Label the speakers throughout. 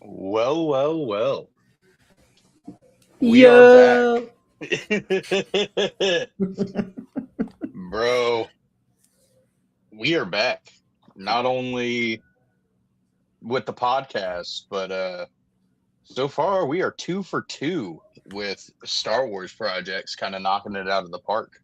Speaker 1: Well, well, well. We are back.
Speaker 2: Yo.
Speaker 1: Bro, we are back. Not only with the podcast, but so far we are 2 for 2 with Star Wars projects, kind of knocking it out of the park.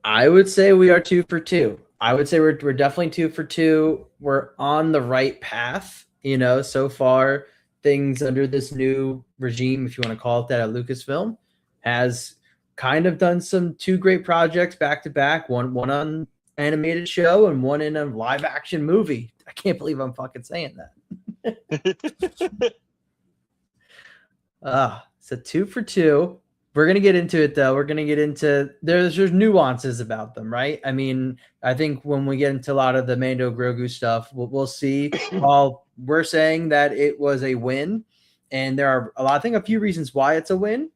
Speaker 2: I would say we are 2 for 2. I would say we're definitely 2 for 2. We're on the right path, so far things under this new regime, if you want to call it that, at Lucasfilm has kind of done some two great projects back to back, one on animated show and one in a live action movie. I can't believe I'm fucking saying that. So 2 for 2. We're gonna get into it though. We're gonna get into there's nuances about them, right? I mean, I think when we get into a lot of the Mando Grogu stuff, we'll see. While we're saying that it was a win, and there are I think a few reasons why it's a win.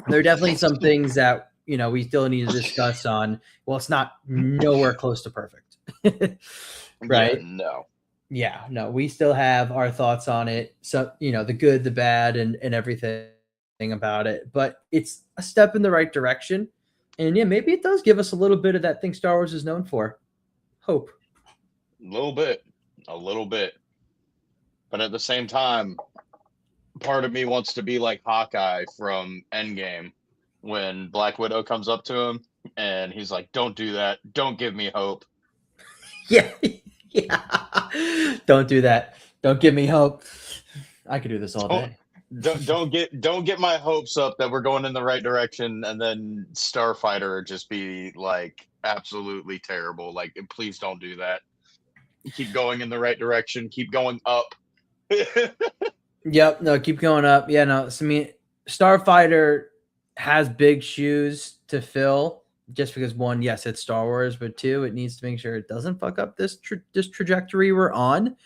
Speaker 2: There are definitely some things that we still need to discuss on. Well, it's not nowhere close to perfect, right?
Speaker 1: Yeah, no.
Speaker 2: Yeah, no, we still have our thoughts on it. So, the good, the bad, and everything about it. But it's a step in the right direction. And yeah, maybe it does give us a little bit of that thing Star Wars is known for. Hope.
Speaker 1: A little bit. A little bit. But at the same time, part of me wants to be like Hawkeye from Endgame when Black Widow comes up to him and he's like, "Don't do that. Don't give me hope."
Speaker 2: Yeah. Yeah. Don't do that. Don't give me hope. I could do this all day.
Speaker 1: Don't get my hopes up that we're going in the right direction and then Starfighter just be like absolutely terrible. Like, please don't do that. Keep going in the right direction. Keep going up.
Speaker 2: Yep. No, keep going up. Yeah, no. So, I mean, Starfighter has big shoes to fill just because, one, yes, it's Star Wars, but two, it needs to make sure it doesn't fuck up this trajectory we're on,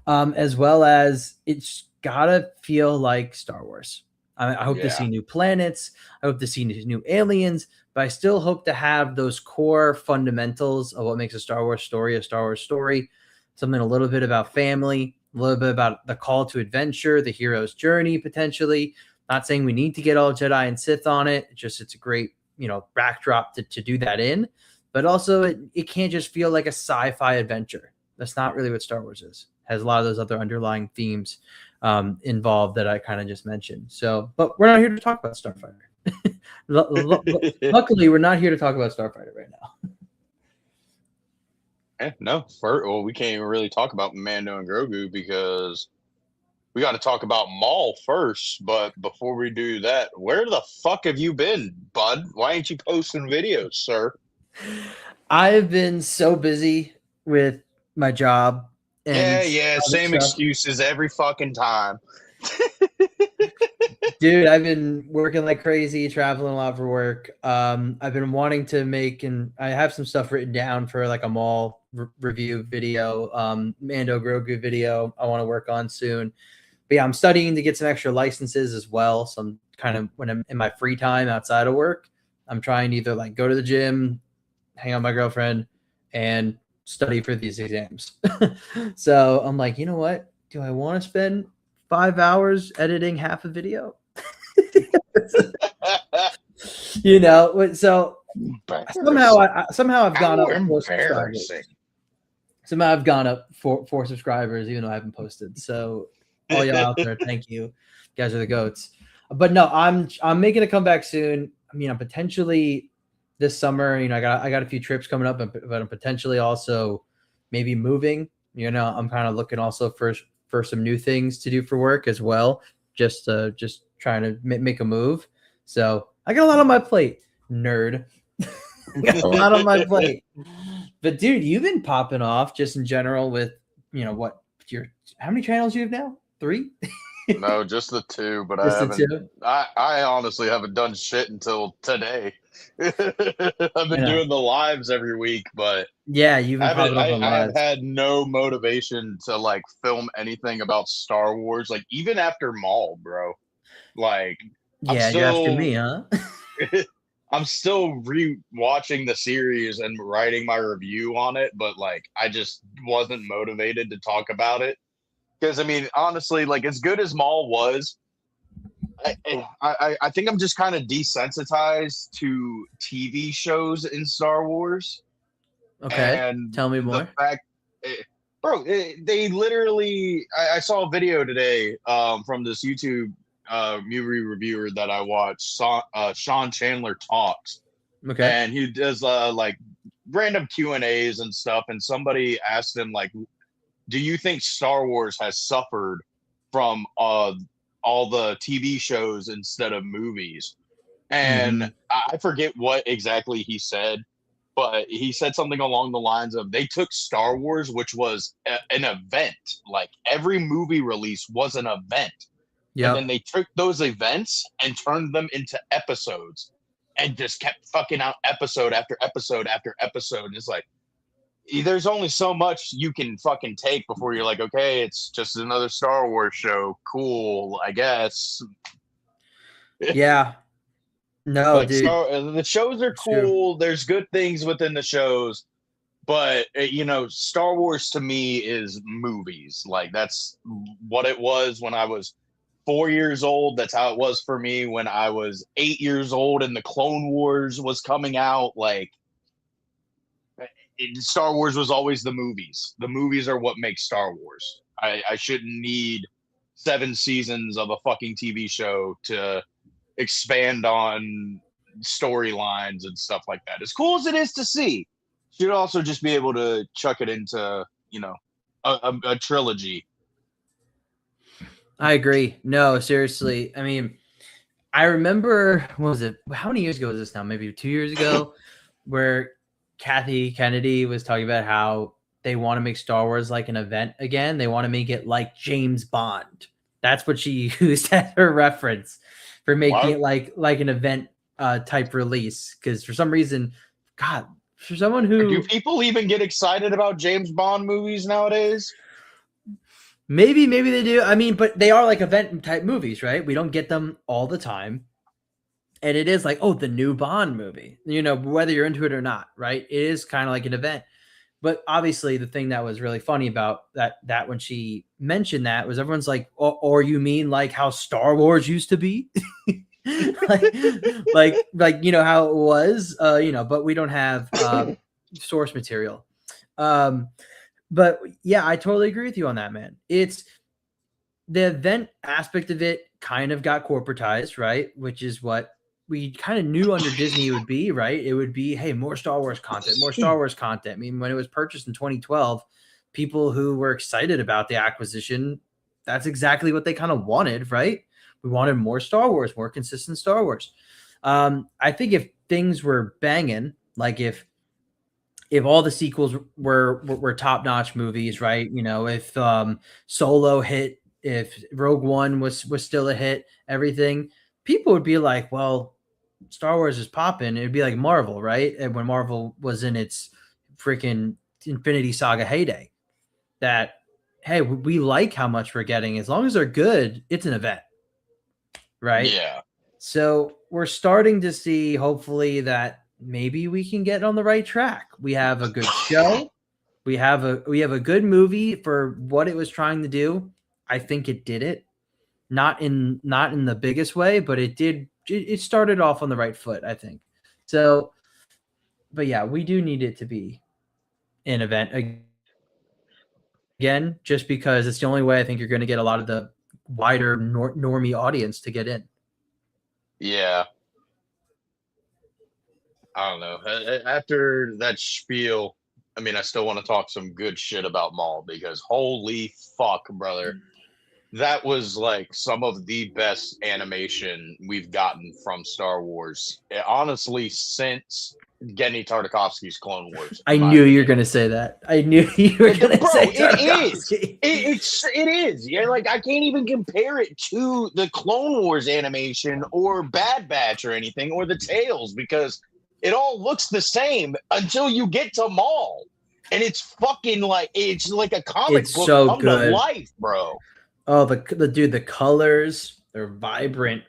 Speaker 2: as well as it's gotta feel like Star Wars. I hope to see new planets. I hope to see new aliens, but I still hope to have those core fundamentals of what makes a Star Wars story. Something a little bit about family, a little bit about the call to adventure, the hero's journey, potentially. Not saying we need to get all Jedi and Sith on it. It's a great, backdrop to do that in. But also, it can't just feel like a sci-fi adventure. That's not really what Star Wars is. It has a lot of those other underlying themes involved that I kind of just mentioned. So, but we're not here to talk about Starfighter. Luckily, we're not here to talk about Starfighter right now.
Speaker 1: No, we can't even really talk about Mando and Grogu because we got to talk about Maul first. But before we do that, where the fuck have you been, bud? Why ain't you posting videos, sir?
Speaker 2: I've been so busy with my job. And
Speaker 1: same excuses every fucking time.
Speaker 2: Dude, I've been working like crazy, traveling a lot for work. I've been wanting to make, and I have some stuff written down for like a Maul review video, Mando Grogu video I want to work on soon. But yeah, I'm studying to get some extra licenses as well. So I'm kind of, when I'm in my free time outside of work, I'm trying to either like go to the gym, hang out with my girlfriend, and study for these exams. So I'm like, you know what? Do I want to spend 5 hours editing half a video? So somehow I've gone up 4 subscribers. Somehow I've gone up 4 subscribers, even though I haven't posted. So all y'all out there, thank you. You guys are the goats. But no, I'm making a comeback soon. I mean, I'm potentially this summer. I got a few trips coming up, but I'm potentially also maybe moving. I'm kind of looking also for some new things to do for work as well. Just trying to make a move. So I got a lot on my plate, nerd. Got a lot on my plate. But dude, you've been popping off just in general with, how many channels you have now? 3?
Speaker 1: No, just the 2, but
Speaker 2: Just
Speaker 1: I honestly haven't done shit until today. I've been doing the lives every week, but
Speaker 2: yeah, you've been popping up on lives.
Speaker 1: I have had no motivation to like film anything about Star Wars, like even after Maul, bro. Like,
Speaker 2: yeah, you're after me, huh?
Speaker 1: I'm still re-watching the series and writing my review on it, but like I just wasn't motivated to talk about it. Because I mean, honestly, like as good as Maul was, I think I'm just kind of desensitized to TV shows in Star Wars,
Speaker 2: Okay,
Speaker 1: and
Speaker 2: tell me
Speaker 1: the
Speaker 2: more.
Speaker 1: fact, eh, bro, they literally. I saw a video today from this YouTube movie reviewer that I watched, Sean Chandler Talks,
Speaker 2: Okay.
Speaker 1: and he does like random Q&As and stuff, and somebody asked him like, do you think Star Wars has suffered from all the TV shows instead of movies? And
Speaker 2: Hmm.
Speaker 1: I forget what exactly he said, but he said something along the lines of they took Star Wars, which was an event, like every movie release was an event, and then
Speaker 2: Yep.
Speaker 1: they took those events and turned them into episodes and just kept fucking out episode after episode after episode. And it's like, there's only so much you can fucking take before you're like, okay, it's just another Star Wars show. Cool, I guess.
Speaker 2: Yeah. No,
Speaker 1: Like
Speaker 2: dude.
Speaker 1: the shows are
Speaker 2: It's true.
Speaker 1: cool. There's good things within the shows, but Star Wars to me is movies. Like that's what it was when I was 4 years old. That's how it was for me when I was 8 years old and the Clone Wars was coming out. Like Star Wars was always the movies. The movies are what makes Star Wars. I shouldn't need 7 seasons of a fucking TV show to expand on storylines and stuff like that. As cool as it is to see, should also just be able to chuck it into, a trilogy.
Speaker 2: I agree. No, seriously. I mean, I remember, what was it? How many years ago was this now? Maybe 2 years ago, where Kathy Kennedy was talking about how they want to make Star Wars like an event again. They want to make it like James Bond. That's what she used as her reference for making
Speaker 1: Why
Speaker 2: it like an event type release. Because for some reason, God, for someone
Speaker 1: do
Speaker 2: who
Speaker 1: people even get excited about James Bond movies nowadays?
Speaker 2: maybe they do. I mean, but they are like event type movies, right? We don't get them all the time. And it is like, oh, the new Bond movie, whether you're into it or not, right? It is kind of like an event. But obviously, the thing that was really funny about that when she mentioned that was everyone's like, or you mean like how Star Wars used to be? like, how it was, but we don't have source material. But yeah, I totally agree with you on that, man. It's the event aspect of it kind of got corporatized, right? Which is what we kind of knew under Disney it would be, right? It would be, hey, more Star Wars content, more Star Wars content. I mean, when it was purchased in 2012, people who were excited about the acquisition, that's exactly what they kind of wanted, right? We wanted more Star Wars, more consistent Star Wars. I think if things were banging, like if all the sequels were top notch movies, right? If Solo hit, if Rogue One was still a hit, everything, people would be like, well, Star Wars is popping. It'd be like Marvel, right? And when Marvel was in its freaking Infinity Saga heyday, that hey, we like how much we're getting. As long as they're good, it's an event, right?
Speaker 1: Yeah.
Speaker 2: So we're starting to see, hopefully, that maybe we can get on the right track. We have a good show. We have a good movie for what it was trying to do. I think it did it. Not in the biggest way, but it did. It started off on the right foot, I think. So, but yeah, we do need it to be an event again, just because it's the only way I think you're going to get a lot of the wider normie audience to get in.
Speaker 1: Yeah. I don't know. After that spiel, I mean, I still want to talk some good shit about Maul because holy fuck, brother. That was like some of the best animation we've gotten from Star Wars. Honestly, since Genny Tartakovsky's Clone Wars,
Speaker 2: I
Speaker 1: in my
Speaker 2: knew you were
Speaker 1: opinion.
Speaker 2: going to say that. I knew you were going to
Speaker 1: Bro,
Speaker 2: say
Speaker 1: it is.
Speaker 2: Tarkovsky.
Speaker 1: It is. Yeah, like I can't even compare it to the Clone Wars animation or Bad Batch or anything or the Tales because it all looks the same until you get to Maul. And it's like a comic
Speaker 2: It's
Speaker 1: book
Speaker 2: so
Speaker 1: come to
Speaker 2: good.
Speaker 1: life, bro.
Speaker 2: Oh, the dude, the colors, they're vibrant.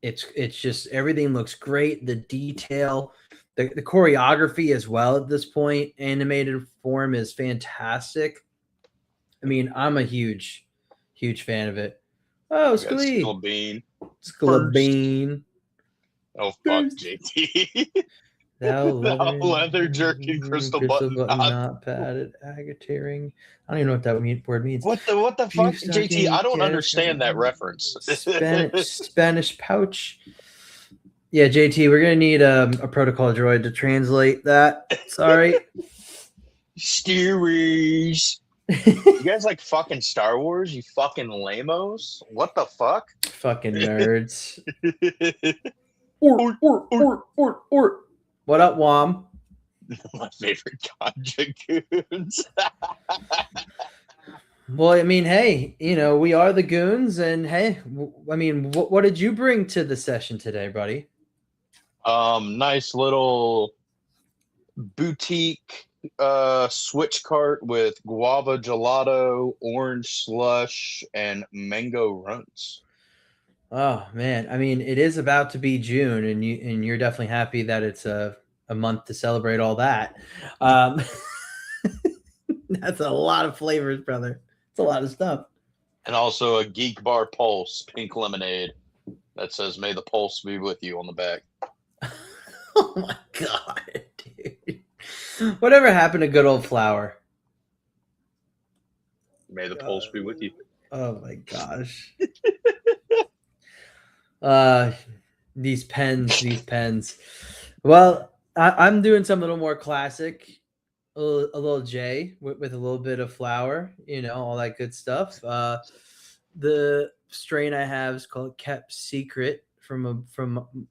Speaker 2: It's just everything looks great. The detail, the choreography as well at this point, animated form is fantastic. I mean, I'm a huge Huge fan of it. Oh,
Speaker 1: We got
Speaker 2: Squee.
Speaker 1: Bean.
Speaker 2: Bean.
Speaker 1: Oh, fuck, JT.
Speaker 2: Thou
Speaker 1: The leather jerky crystal button knot.
Speaker 2: not padded, agateering. I don't even know what that word means.
Speaker 1: What the fuck,
Speaker 2: Juice
Speaker 1: JT?
Speaker 2: sucking,
Speaker 1: I don't
Speaker 2: Janet
Speaker 1: understand that
Speaker 2: Jackson,
Speaker 1: reference.
Speaker 2: Spanish pouch. Yeah, JT, we're gonna need a protocol droid to translate that. Sorry.
Speaker 1: Steries. You guys like fucking Star Wars? You fucking lamos? What the fuck?
Speaker 2: Fucking nerds. Or. What up, Wom?
Speaker 1: My favorite ganja goons.
Speaker 2: Well, I mean, hey, we are the goons, and hey, I mean, what did you bring to the session today, buddy?
Speaker 1: Nice little boutique switch cart with guava gelato, orange slush, and mango runts.
Speaker 2: Oh man, I mean, it is about to be June, and you're definitely happy that it's a month to celebrate all that. That's a lot of flavors, brother. It's a lot of stuff.
Speaker 1: And also a Geek Bar Pulse pink lemonade that says "May the Pulse be with you" on the back.
Speaker 2: Oh my god, dude! Whatever happened to good old flour?
Speaker 1: May the pulse be with you.
Speaker 2: Oh my gosh. These pens. Well, I'm doing something a little more classic, a little J with a little bit of flour, all that good stuff. The strain I have is called Kept Secret from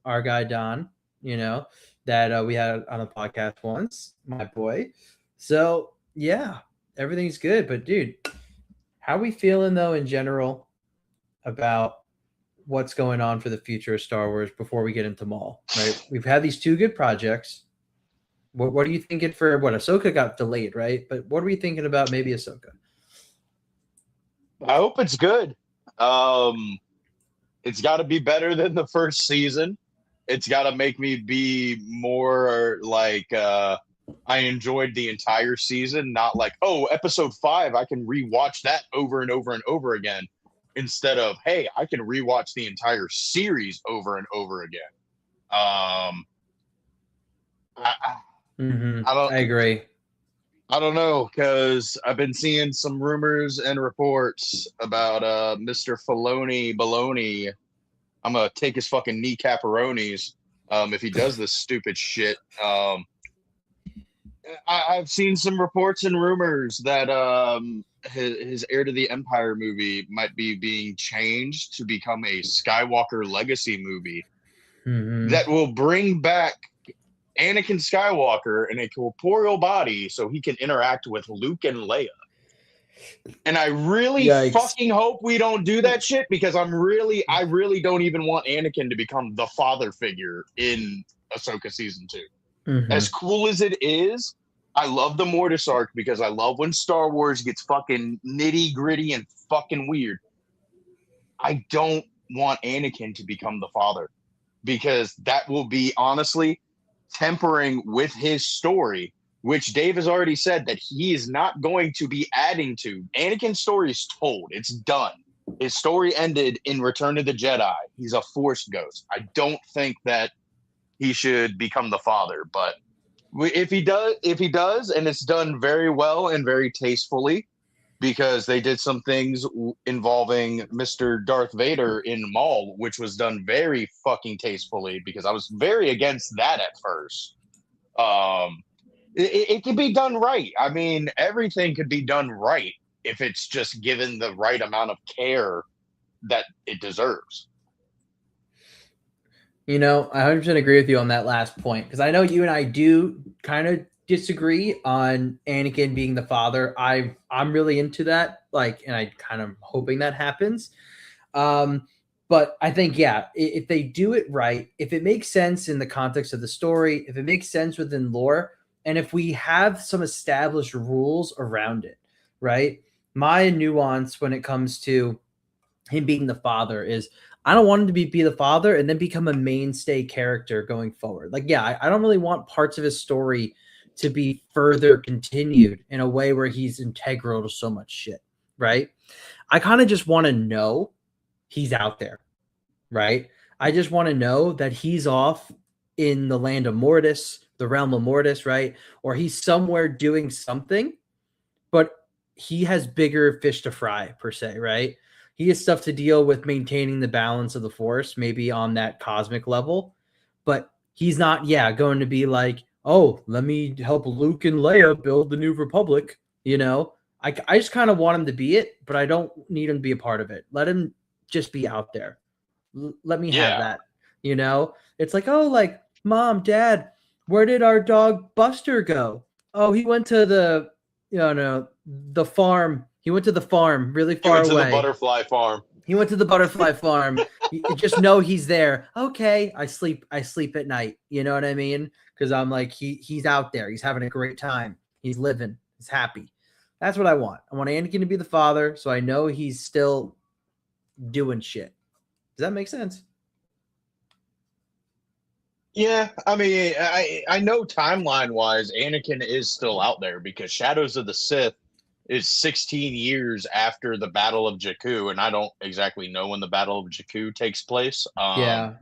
Speaker 2: our guy Don, that we had on a podcast once, my boy. So yeah, everything's good. But dude, how are we feeling though in general about what's going on for the future of Star Wars before we get into Maul, right? We've had these two good projects. What are you thinking for what Ahsoka got delayed, right? But what are we thinking about maybe Ahsoka?
Speaker 1: I hope it's good. It's got to be better than the first season. It's got to make me be more like I enjoyed the entire season, not like, oh, episode 5, I can rewatch that over and over and over again. Instead of, hey, I can rewatch the entire series over and over again. I
Speaker 2: agree.
Speaker 1: I don't know, because I've been seeing some rumors and reports about Mr. Baloney. I'm gonna take his fucking kneecaparonis if he does this stupid shit. I've seen some reports and rumors that his Heir to the Empire movie might be being changed to become a Skywalker legacy movie that will bring back Anakin Skywalker in a corporeal body so he can interact with Luke and Leia. And I really fucking hope we don't do that shit, because I really don't even want Anakin to become the father figure in Ahsoka season 2. As cool as it is, I love the Mortis arc because I love when Star Wars gets fucking nitty gritty and fucking weird. I don't want Anakin to become the father, because that will be honestly tempering with his story, which Dave has already said that he is not going to be adding to. Anakin's story is told. It's done. His story ended in Return of the Jedi. He's a Force ghost. I don't think that he should become the father, but if he does, and it's done very well and very tastefully, because they did some things involving Mr. Darth Vader in Maul, which was done very fucking tastefully, because I was very against that at first. It can be done right. I mean, everything could be done right if it's just given the right amount of care that it deserves.
Speaker 2: I 100% agree with you on that last point, because I know you and I do kind of disagree on Anakin being the father. I'm really into that, and I kind of hoping that happens. But I think, yeah, if they do it right, if it makes sense in the context of the story, if it makes sense within lore, and if we have some established rules around it, right? My nuance when it comes to him being the father is, I don't want him to be the father and then become a mainstay character going forward. I don't really want parts of his story to be further continued in a way where he's integral to so much shit, right? I kind of just want to know he's out there, right? I just want to know that he's off in the land of Mortis, the realm of Mortis, right? Or he's somewhere doing something, but he has bigger fish to fry, per se, right? He has stuff to deal with maintaining the balance of the Force, maybe on that cosmic level, but he's not, going to be like, oh, let me help Luke and Leia build the New Republic, you know? I just kind of want him to be it, but I don't need him to be a part of it. Let him just be out there. Let me have that, you know? It's like, oh, like, Mom, Dad, where did our dog Buster go? Oh, he went to the, the farm. He went to the farm really far away.
Speaker 1: He went to the butterfly farm.
Speaker 2: He went to the butterfly farm. You just know he's there. Okay, I sleep at night. You know what I mean? Because I'm like, he's out there. He's having a great time. He's living. He's happy. That's what I want. I want Anakin to be the father, so I know he's still doing shit. Does that make sense?
Speaker 1: Yeah, I mean, I know timeline-wise, Anakin is still out there because Shadows of the Sith is 16 years after the Battle of Jakku, and I don't exactly know when the Battle of Jakku takes place.
Speaker 2: Yeah.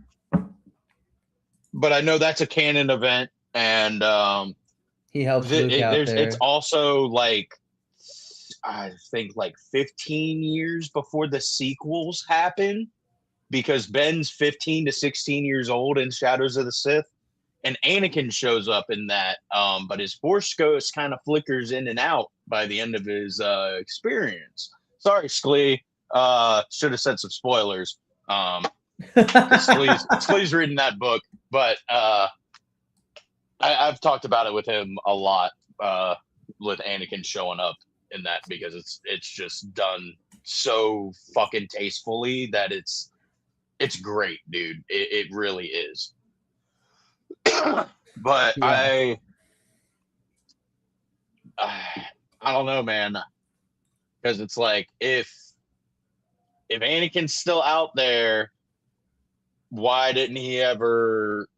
Speaker 1: But I know that's a canon event, and
Speaker 2: he helps Luke out there.
Speaker 1: It's also like, I think like 15 years before the sequels happen, because Ben's 15 to 16 years old in Shadows of the Sith, and Anakin shows up in that, but his Force ghost kind of flickers in and out by the end of his experience. Sorry, Sklee. Should have said some spoilers. Sklee's reading that book, but I've talked about it with him a lot, with Anakin showing up in that, because it's just done so fucking tastefully that it's great, dude. It really is. But yeah. I don't know, man, because it's like, if Anakin's still out there, why didn't he ever?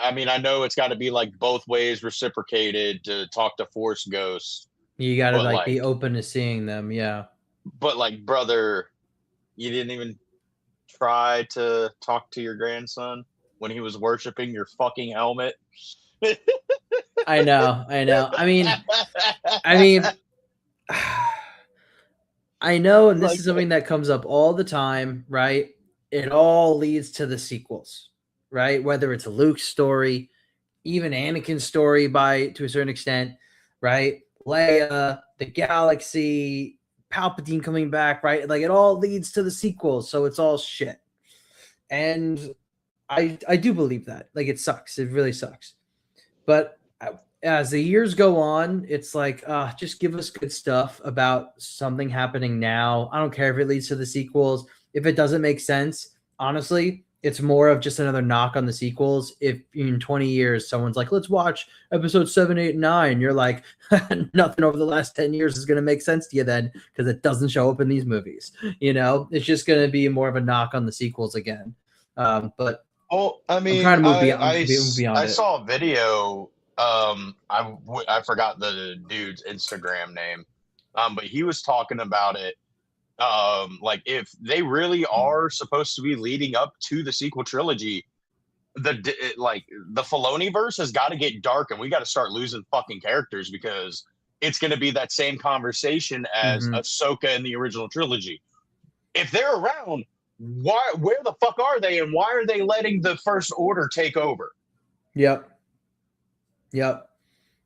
Speaker 1: I mean, I know it's got to be like both ways reciprocated to talk to Force ghosts.
Speaker 2: You got to like be open to seeing them, yeah.
Speaker 1: But like, brother, you didn't even try to talk to your grandson when he was worshiping your fucking helmet.
Speaker 2: I know. I mean, I know, and this is something that comes up all the time, right? It all leads to the sequels, right? Whether it's a Luke story, even Anakin's story to a certain extent, right? Leia, the galaxy, Palpatine coming back, right? Like, it all leads to the sequels, so it's all shit. And I do believe that. Like, it sucks. It really sucks. But as the years go on, it's like, just give us good stuff about something happening now. I don't care if it leads to the sequels. If it doesn't make sense, honestly, it's more of just another knock on the sequels. If in 20 years someone's like, let's watch episode 7, 8, 9, you're like, nothing over the last 10 years is going to make sense to you then, because it doesn't show up in these movies. You know, it's just going to be more of a knock on the sequels again. But
Speaker 1: I mean,
Speaker 2: I'm trying to move beyond
Speaker 1: I
Speaker 2: it.
Speaker 1: saw a video. I forgot the dude's Instagram name, but he was talking about it. Like, if they really are supposed to be leading up to the sequel trilogy, the Filoni verse has got to get dark, and we got to start losing fucking characters, because it's going to be that same conversation as Ahsoka in the original trilogy. If they're around, where the fuck are they, and why are they letting the First Order take over?
Speaker 2: Yep.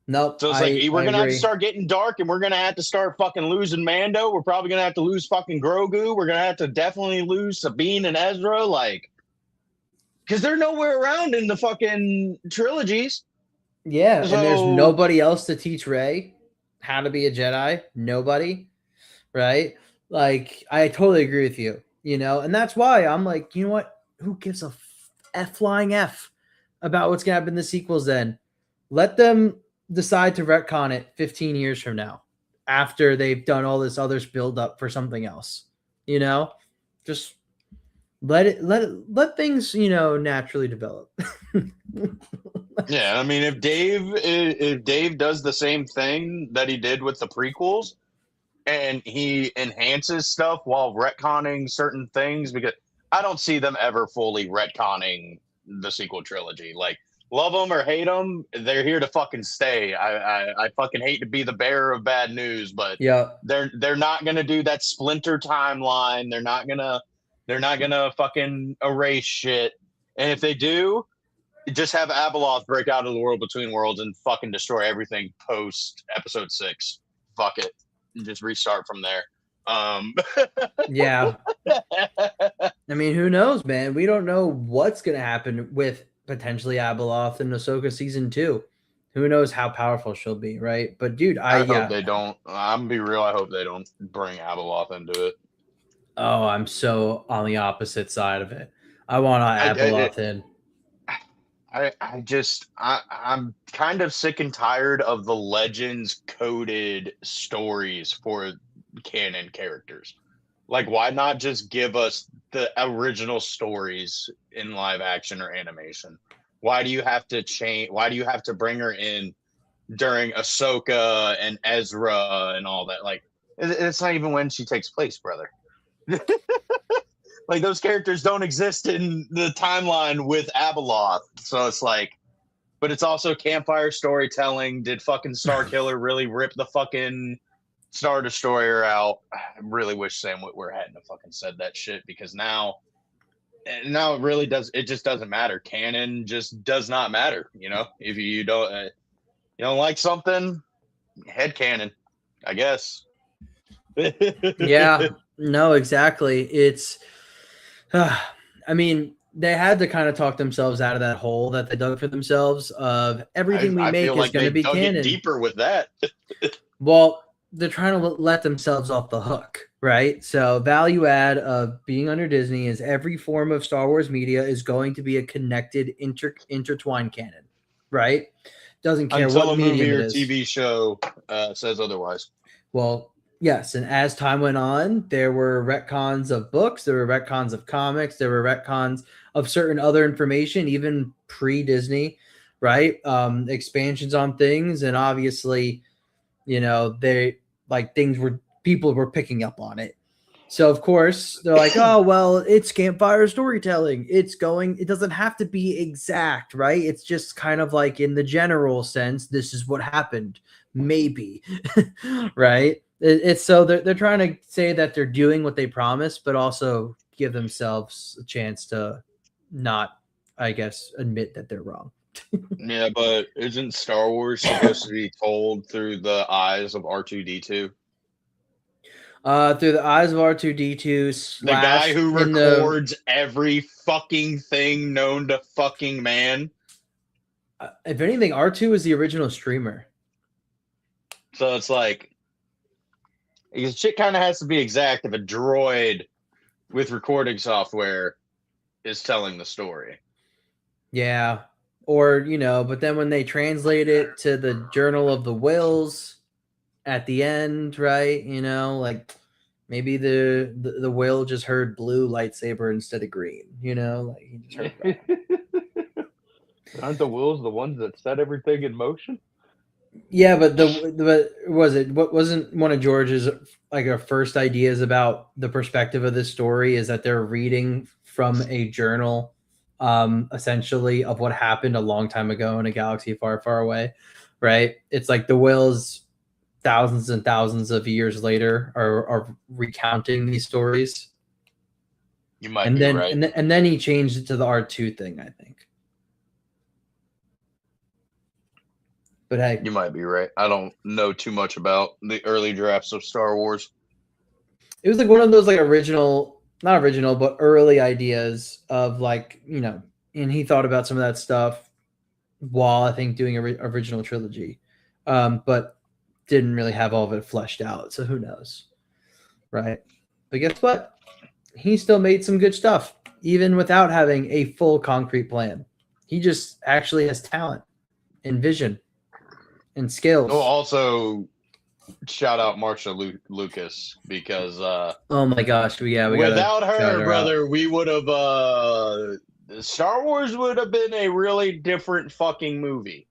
Speaker 2: Nope.
Speaker 1: So it's like, we're gonna have to start getting dark, and we're gonna have to start fucking losing Mando. We're probably gonna have to lose fucking Grogu. We're gonna have to definitely lose Sabine and Ezra, like, because they're nowhere around in the fucking trilogies.
Speaker 2: Yeah, so, and there's nobody else to teach Rey how to be a Jedi. Nobody, right? Like, I totally agree with you. You know, and that's why I'm like, you know what? Who gives a flying F about what's gonna happen in the sequels? Then let them decide to retcon it 15 years from now, after they've done all this other build up for something else. You know, just let things, you know, naturally develop.
Speaker 1: Yeah, I mean, if Dave does the same thing that he did with the prequels, and he enhances stuff while retconning certain things, because I don't see them ever fully retconning the sequel trilogy. Like, love them or hate them, they're here to fucking stay. I fucking hate to be the bearer of bad news, but
Speaker 2: Yeah.
Speaker 1: they're not gonna do that splinter timeline. They're not gonna fucking erase shit. And if they do, just have Abeloth break out of the world between worlds and fucking destroy everything post episode 6. Fuck it. Just restart from there.
Speaker 2: Yeah. I mean, who knows, man? We don't know what's going to happen with potentially Abeloth in Ahsoka season 2. Who knows how powerful she'll be, right? But dude,
Speaker 1: I hope they don't. I'm gonna be real. I hope they don't bring Abeloth into it.
Speaker 2: Oh, I'm so on the opposite side of it. I want Abeloth in.
Speaker 1: I'm kind of sick and tired of the Legends coded stories for canon characters. Like, why not just give us the original stories in live action or animation? Why do you have to change? Why do you have to bring her in during Ahsoka and Ezra and all that? Like, it's not even when she takes place, brother. Like, those characters don't exist in the timeline with Abeloth. So it's like, but it's also campfire storytelling. Did fucking Starkiller really rip the fucking Star Destroyer out? I really wish Sam Witwer hadn't have fucking said that shit, because now it really does. It just doesn't matter. Canon just does not matter. You know, if you don't like something, head canon, I guess.
Speaker 2: Yeah, no, exactly. It's, I mean, they had to kind of talk themselves out of that hole that they dug for themselves of everything we make is going to be canon.
Speaker 1: Deeper with that.
Speaker 2: Well, they're trying to let themselves off the hook, right? So value add of being under Disney is every form of Star Wars media is going to be a connected, intertwined canon, right? Doesn't care
Speaker 1: until
Speaker 2: what
Speaker 1: a movie
Speaker 2: medium
Speaker 1: or
Speaker 2: it is.
Speaker 1: TV show says otherwise.
Speaker 2: Well, yes, and as time went on, there were retcons of books, there were retcons of comics, there were retcons of certain other information, even pre-Disney, right? Expansions on things, and obviously, they like things were people were picking up on it. So of course they're like, oh well, it's campfire storytelling. It doesn't have to be exact, right? It's just kind of like in the general sense, this is what happened, maybe, right? It's so they're trying to say that they're doing what they promised, but also give themselves a chance to not, I guess, admit that they're wrong.
Speaker 1: Yeah, but isn't Star Wars supposed to be told through the eyes of R2D2?
Speaker 2: Through the eyes of R2D2
Speaker 1: The guy who records every fucking thing known to fucking man.
Speaker 2: If anything, R2 is the original streamer.
Speaker 1: So it's like, shit kind of has to be exact if a droid with recording software is telling the story.
Speaker 2: Yeah. Or, but then when they translate it to the Journal of the Wills at the end, right? Like maybe the whale just heard blue lightsaber instead of green, like he just heard that.
Speaker 1: Aren't the Wills the ones that set everything in motion?
Speaker 2: Yeah, but wasn't one of George's like our first ideas about the perspective of this story is that they're reading from a journal, essentially, of what happened a long time ago in a galaxy far, far away, right? It's like the Wills thousands and thousands of years later are recounting these stories.
Speaker 1: You might be right.
Speaker 2: And then he changed it to the R2 thing, I think. But hey,
Speaker 1: you might be right. I don't know too much about the early drafts of Star Wars.
Speaker 2: It was like one of those like not original, but early ideas of like, and he thought about some of that stuff while I think doing original trilogy. But didn't really have all of it fleshed out. So who knows? Right. But guess what? He still made some good stuff, even without having a full concrete plan. He just actually has talent and vision and skills.
Speaker 1: Oh, also shout out Marsha Lucas, because
Speaker 2: oh my gosh,
Speaker 1: without her, brother, we would have Star Wars would have been a really different fucking movie.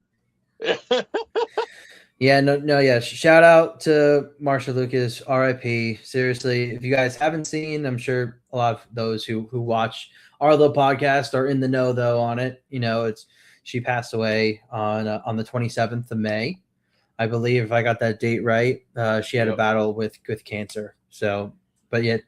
Speaker 2: Yeah, no, yeah. Shout out to Marsha Lucas, R.I.P. Seriously, if you guys haven't seen, I'm sure a lot of those who watch our little podcast are in the know though on it. It's she passed away on the 27th of May, I believe, if I got that date right. She had a
Speaker 1: Yep.
Speaker 2: battle with cancer. So, but yet,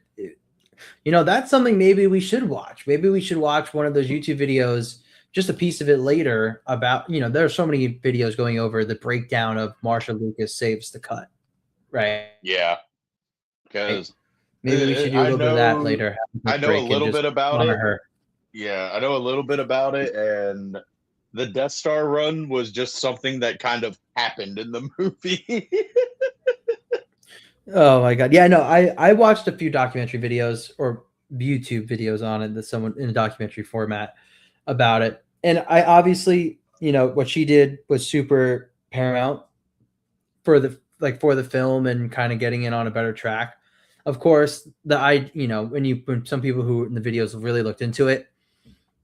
Speaker 2: that's something maybe we should watch. Maybe we should watch one of those YouTube videos, just a piece of it later about, there are so many videos going over the breakdown of Marsha Lucas saves the cut, right?
Speaker 1: Yeah, because
Speaker 2: Maybe we should do a
Speaker 1: I
Speaker 2: little bit of that
Speaker 1: know
Speaker 2: later.
Speaker 1: I know a
Speaker 2: Break and
Speaker 1: little
Speaker 2: just
Speaker 1: bit about
Speaker 2: honor
Speaker 1: it.
Speaker 2: her.
Speaker 1: Yeah, I know a little bit about it, and the Death Star run was just something that kind of happened in the movie.
Speaker 2: Oh my god. Yeah, no, I watched a few documentary videos or YouTube videos on it, that someone in a documentary format about it. And I obviously, what she did was super paramount for the film and kind of getting it on a better track. Of course, when some people who in the videos have really looked into it,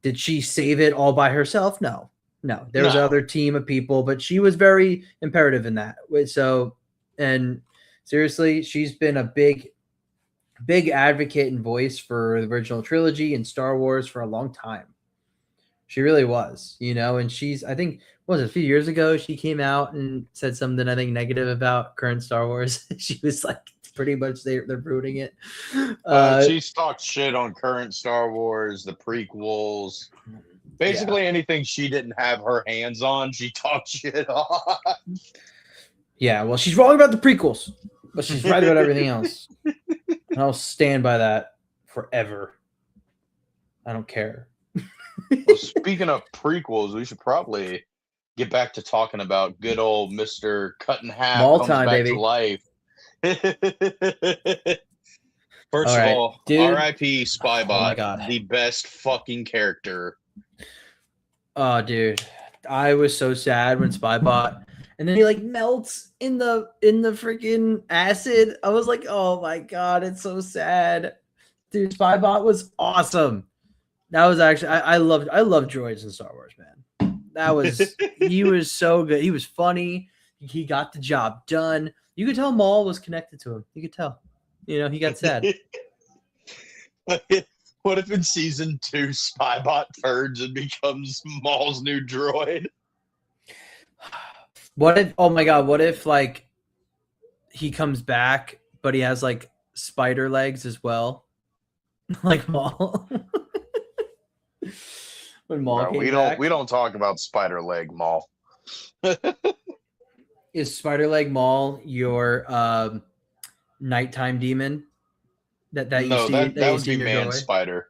Speaker 2: did she save it all by herself? No. No. There was
Speaker 1: No.
Speaker 2: another team of people, but she was very imperative in that. So, and seriously, she's been a big advocate and voice for the original trilogy and Star Wars for a long time. She really was, and I think, what was it, a few years ago, she came out and said something, I think, negative about current Star Wars. She was like, pretty much they're rooting it.
Speaker 1: She's talked shit on current Star Wars, the prequels. Basically anything she didn't have her hands on, she talked shit on.
Speaker 2: Yeah, well, she's wrong about the prequels, but she's right about everything else. And I'll stand by that forever. I don't care.
Speaker 1: Well, speaking of prequels, we should probably get back to talking about good old Mr. Cut in Half
Speaker 2: Maul
Speaker 1: comes
Speaker 2: time,
Speaker 1: back
Speaker 2: baby.
Speaker 1: to life. First
Speaker 2: All
Speaker 1: of
Speaker 2: right,
Speaker 1: all,
Speaker 2: dude.
Speaker 1: R.I.P. Spybot,
Speaker 2: Oh my God.
Speaker 1: the best fucking character.
Speaker 2: Oh, dude, I was so sad when Spybot, and then he like melts in the freaking acid. I was like, oh my god, it's so sad, dude. Spybot was awesome. That was actually I love droids in Star Wars, man. That was he was so good. He was funny. He got the job done. You could tell Maul was connected to him. You could tell. He got sad.
Speaker 1: What if in season 2 Spybot turns and becomes Maul's new droid?
Speaker 2: What if? Oh my god! What if like he comes back, but he has like spider legs as well, like Maul? When Maul came back,
Speaker 1: we don't talk about spider leg Maul.
Speaker 2: Is spider leg Maul your nighttime demon? That you
Speaker 1: No,
Speaker 2: see
Speaker 1: that
Speaker 2: you
Speaker 1: would
Speaker 2: see
Speaker 1: be
Speaker 2: in your
Speaker 1: Man
Speaker 2: doorway?
Speaker 1: Spider.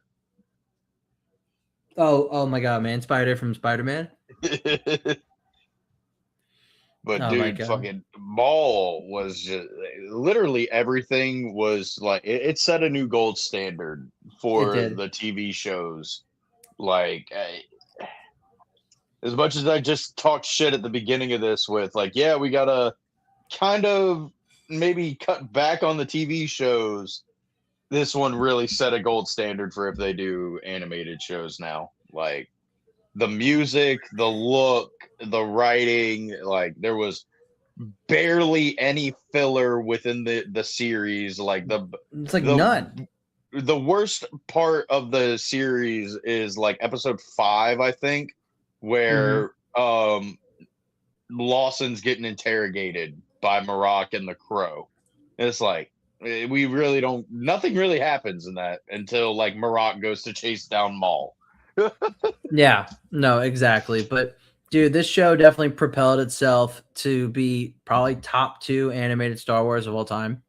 Speaker 2: Oh my god, Man Spider from Spider-Man.
Speaker 1: But
Speaker 2: Oh my
Speaker 1: dude,
Speaker 2: god.
Speaker 1: fucking Maul was just literally everything was like it set a new gold standard for
Speaker 2: It did.
Speaker 1: the TV shows. Like, as much as I just talked shit at the beginning of this with like, yeah, we gotta kind of maybe cut back on the TV shows. This one really set a gold standard for if they do animated shows now. Like the music, the look, the writing, like there was barely any filler within the series. Like
Speaker 2: It's like
Speaker 1: the
Speaker 2: none.
Speaker 1: the worst part of the series is like episode 5, I think, where Lawson's getting interrogated by Maroc and the Crow. It's like we really don't. Nothing really happens in that until like Maroc goes to chase down Maul.
Speaker 2: Yeah, no, exactly. But dude, this show definitely propelled itself to be probably top 2 animated Star Wars of all time.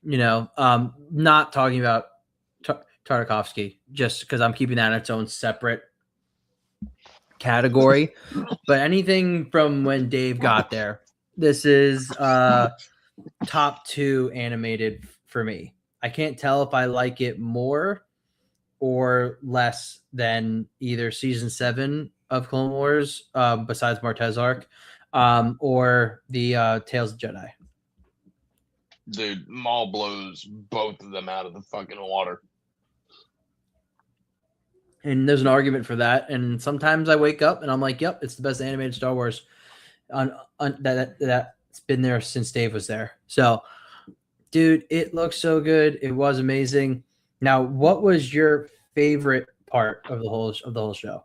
Speaker 2: Not talking about Tartakovsky, just because I'm keeping that in its own separate category. But anything from when Dave got there, this is top 2 animated for me. I can't tell if I like it more or less than either season 7 of Clone Wars, besides Martez arc, or the Tales of Jedi.
Speaker 1: Dude, Maul blows both of them out of the fucking water.
Speaker 2: And there's an argument for that. And sometimes I wake up and I'm like, yep, it's the best animated Star Wars. that's been there since Dave was there. So, dude, it looks so good. It was amazing. Now, what was your favorite part of the whole show?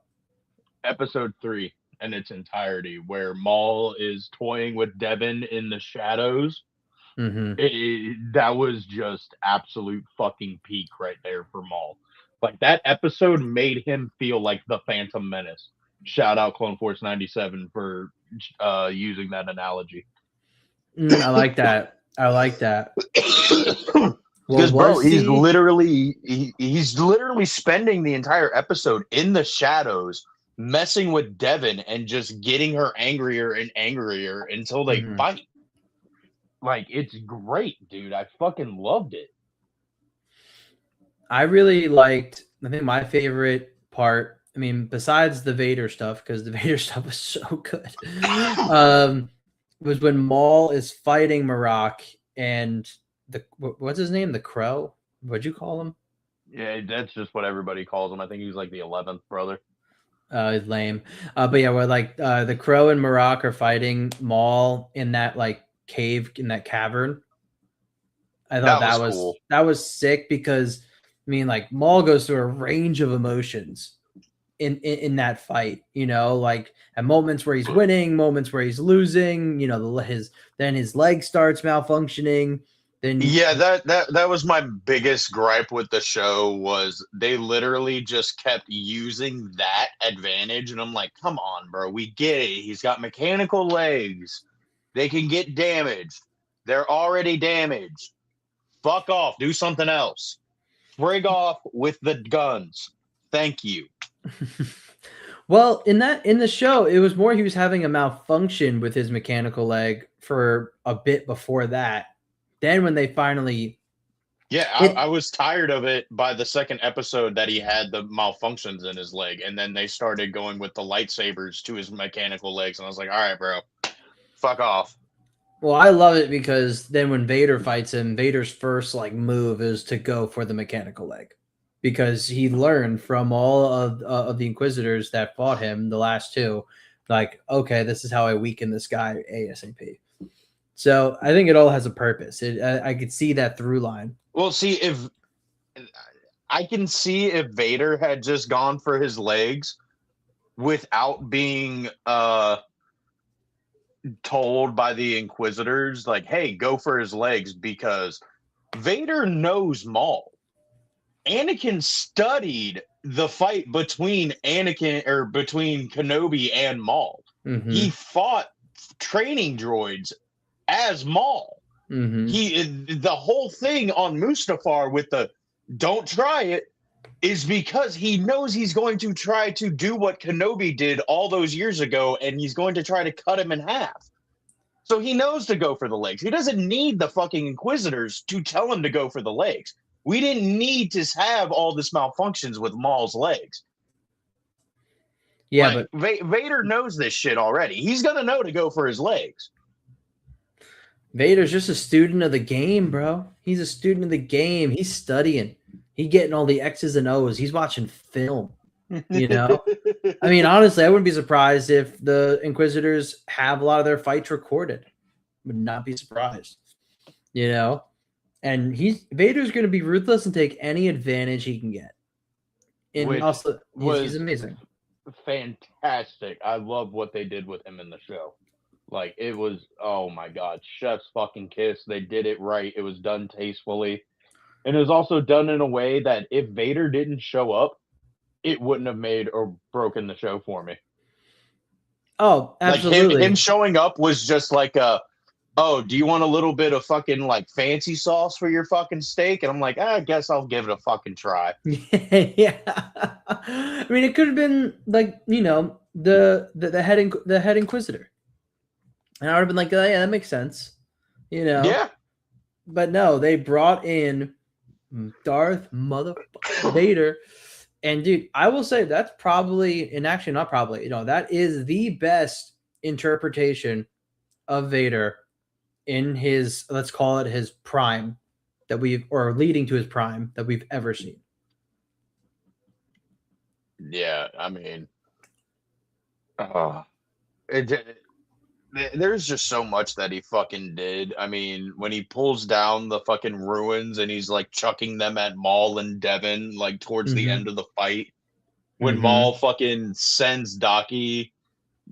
Speaker 1: Episode 3 in its entirety, where Maul is toying with Devin in the shadows.
Speaker 2: Mm-hmm.
Speaker 1: That was just absolute fucking peak right there for Maul. Like that episode made him feel like the Phantom Menace. Shout out Clone Force 97 for using that analogy.
Speaker 2: I like that. I like that. Well,
Speaker 1: Because bro,
Speaker 2: was he?
Speaker 1: he's literally spending the entire episode in the shadows, messing with Devin and just getting her angrier and angrier until they
Speaker 2: Mhm.
Speaker 1: fight. Like it's great, dude. I fucking loved it.
Speaker 2: I really liked. I think my favorite part. I mean, besides the Vader stuff, because the Vader stuff was so good, was when Maul is fighting Marak and what's his name? The Crow. What'd you call him?
Speaker 1: Yeah, that's just what everybody calls him. I think he's like the 11th brother.
Speaker 2: Lame. But yeah, where like the Crow and Marak are fighting Maul in that like cave in that cavern. I thought
Speaker 1: That was cool.
Speaker 2: that was sick because I mean like Maul goes through a range of emotions in that fight, you know, like at moments where he's winning, moments where he's losing, you know, his leg starts malfunctioning. Then
Speaker 1: Yeah, that was my biggest gripe with the show was they literally just kept using that advantage, and I'm like, come on, bro, we get it. He's got mechanical legs. They can get damaged. They're already damaged. Fuck off. Do something else. Frig off with the guns. Thank you.
Speaker 2: well, in the show, it was more he was having a malfunction with his mechanical leg for a bit before that. Then when they finally
Speaker 1: Yeah, I was tired of it by the second episode that he had the malfunctions in his leg, and then they started going with the lightsabers to his mechanical legs, and I was like, all right, bro, fuck off.
Speaker 2: well, I love it because then when Vader fights him, Vader's first like move is to go for the mechanical leg because he learned from all of the Inquisitors that fought him, the last two, like, okay, this is how I weaken this guy ASAP. So I think it all has a purpose. I could see that through line.
Speaker 1: Well, see, if I can see if Vader had just gone for his legs without being told by the Inquisitors, like, hey, go for his legs, because Vader knows Maul. Anakin studied the fight between Kenobi and Maul.
Speaker 2: Mm-hmm.
Speaker 1: He fought training droids as Maul.
Speaker 2: Mm-hmm.
Speaker 1: The whole thing on Mustafar with the don't try it is because he knows he's going to try to do what Kenobi did all those years ago, and he's going to try to cut him in half. So he knows to go for the legs. He doesn't need the fucking Inquisitors to tell him to go for the legs. We didn't need to have all this malfunctions with Maul's legs.
Speaker 2: Yeah,
Speaker 1: like,
Speaker 2: but
Speaker 1: Vader knows this shit already. He's gonna know to go for his legs.
Speaker 2: Vader's just a student of the game, bro. He's a student of the game. He's studying. He's getting all the X's and O's. He's watching film. You know? I mean, honestly, I wouldn't be surprised if the Inquisitors have a lot of their fights recorded. Would not be surprised. You know? And Vader's going to be ruthless and take any advantage he can get. And
Speaker 1: which
Speaker 2: also,
Speaker 1: was
Speaker 2: he's amazing.
Speaker 1: Fantastic. I love what they did with him in the show. Like, it was, oh my god, chef's fucking kiss. They did it right. It was done tastefully. And it was also done in a way that if Vader didn't show up, it wouldn't have made or broken the show for me.
Speaker 2: Oh, absolutely.
Speaker 1: Like him showing up was just like oh, do you want a little bit of fucking like fancy sauce for your fucking steak? And I'm like, I guess I'll give it a fucking try.
Speaker 2: Yeah. I mean, it could have been like, you know, the head Inquisitor. And I would have been like, oh, yeah, that makes sense. You know?
Speaker 1: Yeah.
Speaker 2: But no, they brought in Darth motherfucker Vader. And dude, I will say that's probably, and actually not probably, you know, that is the best interpretation of Vader in his, let's call it his prime that or leading to his prime that we've ever seen.
Speaker 1: Yeah, I mean, there's just so much that he fucking did. I mean, when he pulls down the fucking ruins and he's like chucking them at Maul and Devin, like towards the
Speaker 2: Mm-hmm.
Speaker 1: end of the fight, when
Speaker 2: Mm-hmm.
Speaker 1: Maul fucking sends Daki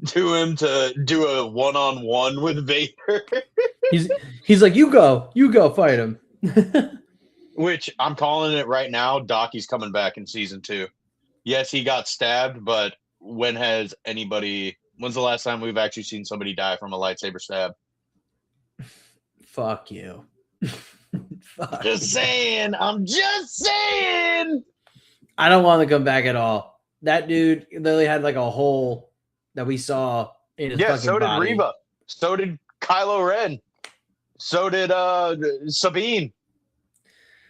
Speaker 1: to him to do a one-on-one with Vader.
Speaker 2: He's like, you go fight him.
Speaker 1: Which I'm calling it right now. Daki's coming back in season 2. Yes, he got stabbed, but when's the last time we've actually seen somebody die from a lightsaber stab?
Speaker 2: Fuck you. Fuck
Speaker 1: Just
Speaker 2: you.
Speaker 1: saying. I'm just saying.
Speaker 2: I don't want to come back at all. That dude literally had like a hole that we saw in his fucking
Speaker 1: So did
Speaker 2: body.
Speaker 1: Reva. So did Kylo Ren. So did Sabine.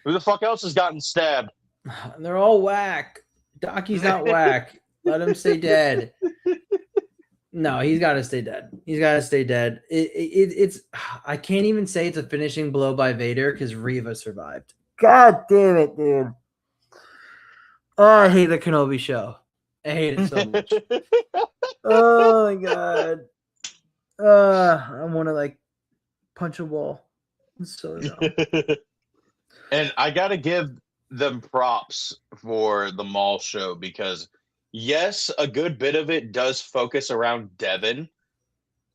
Speaker 1: Who the fuck else has gotten stabbed?
Speaker 2: They're all whack. Daki's not whack. Let him stay dead. No, he's got to stay dead. He's got to stay dead. It's I can't even say it's a finishing blow by Vader because Reva survived. God damn it, dude. Oh, I hate the Kenobi show. I hate it so much. Oh my god. I want to like punch a wall. It's so dumb.
Speaker 1: And I gotta give them props for the Maul show because yes, a good bit of it does focus around Devin.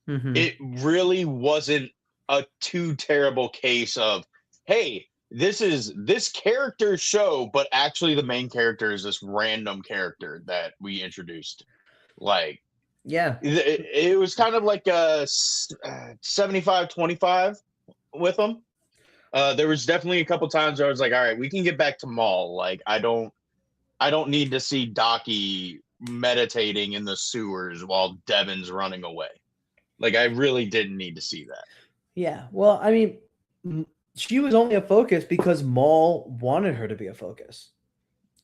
Speaker 2: Mm-hmm.
Speaker 1: It really wasn't a too terrible case of, hey, this is this character's show, but actually the main character is this random character that we introduced. Like,
Speaker 2: yeah,
Speaker 1: it was kind of like a 75-25 with them. There was definitely a couple times where I was like, all right, we can get back to Maul. Like, I don't need to see Daki meditating in the sewers while Devin's running away. Like, I really didn't need to see that.
Speaker 2: Yeah. Well, I mean, she was only a focus because Maul wanted her to be a focus.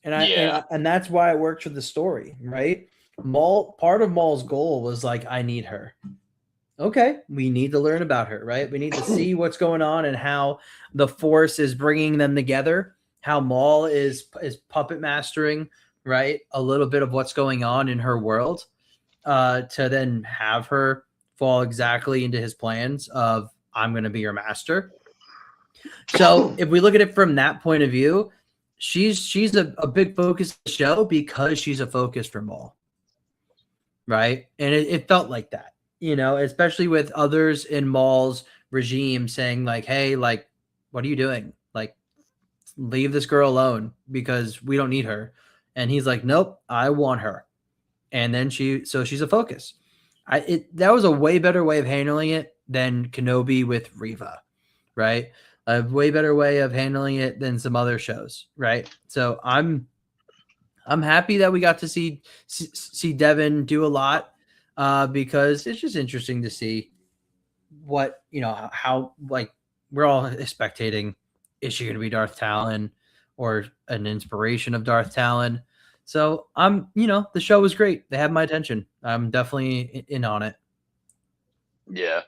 Speaker 2: And that's why it works for the story, right? Part of Maul's goal was like, I need her. Okay, we need to learn about her, right? We need to see what's going on and how the Force is bringing them together, how Maul is puppet mastering, right? A little bit of what's going on in her world, to then have her fall exactly into his plans of I'm going to be your master. So if we look at it from that point of view, she's a big focus of the show because she's a focus for Maul, right? And it felt like that. You know, especially with others in Maul's regime saying like, hey, like, what are you doing? Like, leave this girl alone because we don't need her. And he's like, nope, I want her. And then she's a focus. That was a way better way of handling it than Kenobi with Reva, right? A way better way of handling it than some other shows, right? So I'm happy that we got to see Devin do a lot. Because it's just interesting to see what, how like we're all spectating. Is she going to be Darth Talon or an inspiration of Darth Talon? So the show was great. They had my attention. I'm definitely in on it.
Speaker 1: Yeah.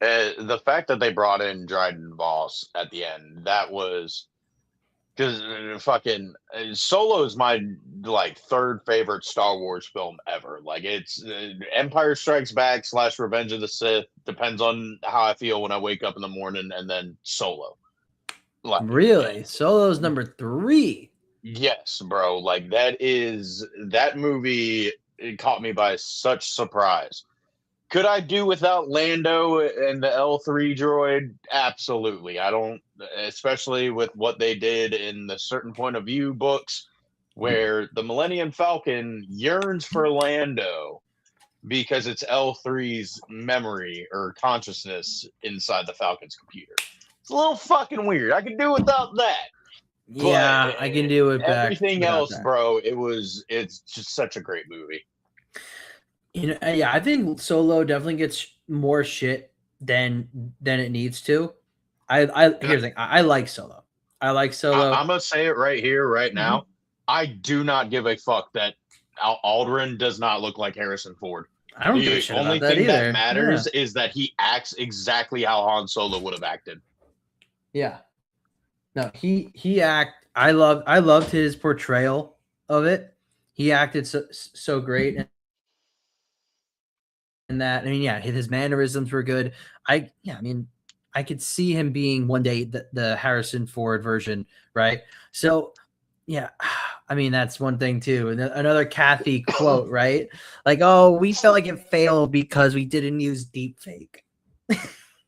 Speaker 1: The fact that they brought in Dryden Voss at the end, that was because fucking Solo is my like third favorite Star Wars film ever. Like it's Empire Strikes Back / Revenge of the Sith. Depends on how I feel when I wake up in the morning, and then Solo. Like,
Speaker 2: really, Solo's number 3.
Speaker 1: Yes, bro. Like that movie. It caught me by such surprise. Could I do without Lando and the L3 droid? Absolutely. I don't, especially with what they did in the Certain Point of View books, where the Millennium Falcon yearns for Lando because it's L3's memory or consciousness inside the Falcon's computer. It's a little fucking weird. I can do without that.
Speaker 2: Yeah, I can do it back.
Speaker 1: Everything else, that. Bro, it's just such a great movie.
Speaker 2: Yeah, I think Solo definitely gets more shit than it needs to. Here's the thing. I like Solo. I'm
Speaker 1: gonna say it right here, right now. Mm-hmm. I do not give a fuck that Aldrin does not look like Harrison Ford.
Speaker 2: I don't give a shit about that either. The only thing
Speaker 1: that matters is that he acts exactly how Han Solo would have acted.
Speaker 2: Yeah. No, I loved his portrayal of it. He acted so great. that. I mean, yeah, his mannerisms were good. I mean, I could see him being one day the Harrison Ford version, right? So, yeah, I mean, that's one thing too. And another Kathy quote, right? Like, oh, we felt like it failed because we didn't use deep fake.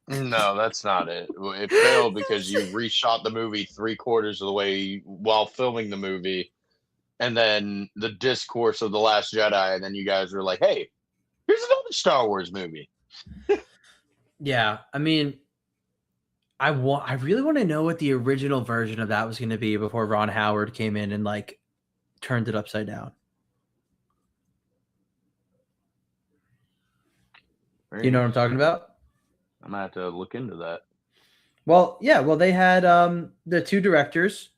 Speaker 1: No, that's not it. It failed because you reshot the movie 3/4 of the way while filming the movie, and then the discourse of The Last Jedi, and then you guys were like, "Hey, here's another Star Wars movie."
Speaker 2: Yeah, I mean, I really want to know what the original version of that was going to be before Ron Howard came in and like turned it upside down. You know what I'm talking about?
Speaker 1: I'm gonna have to look into that.
Speaker 2: Well, yeah. Well, they had the two directors.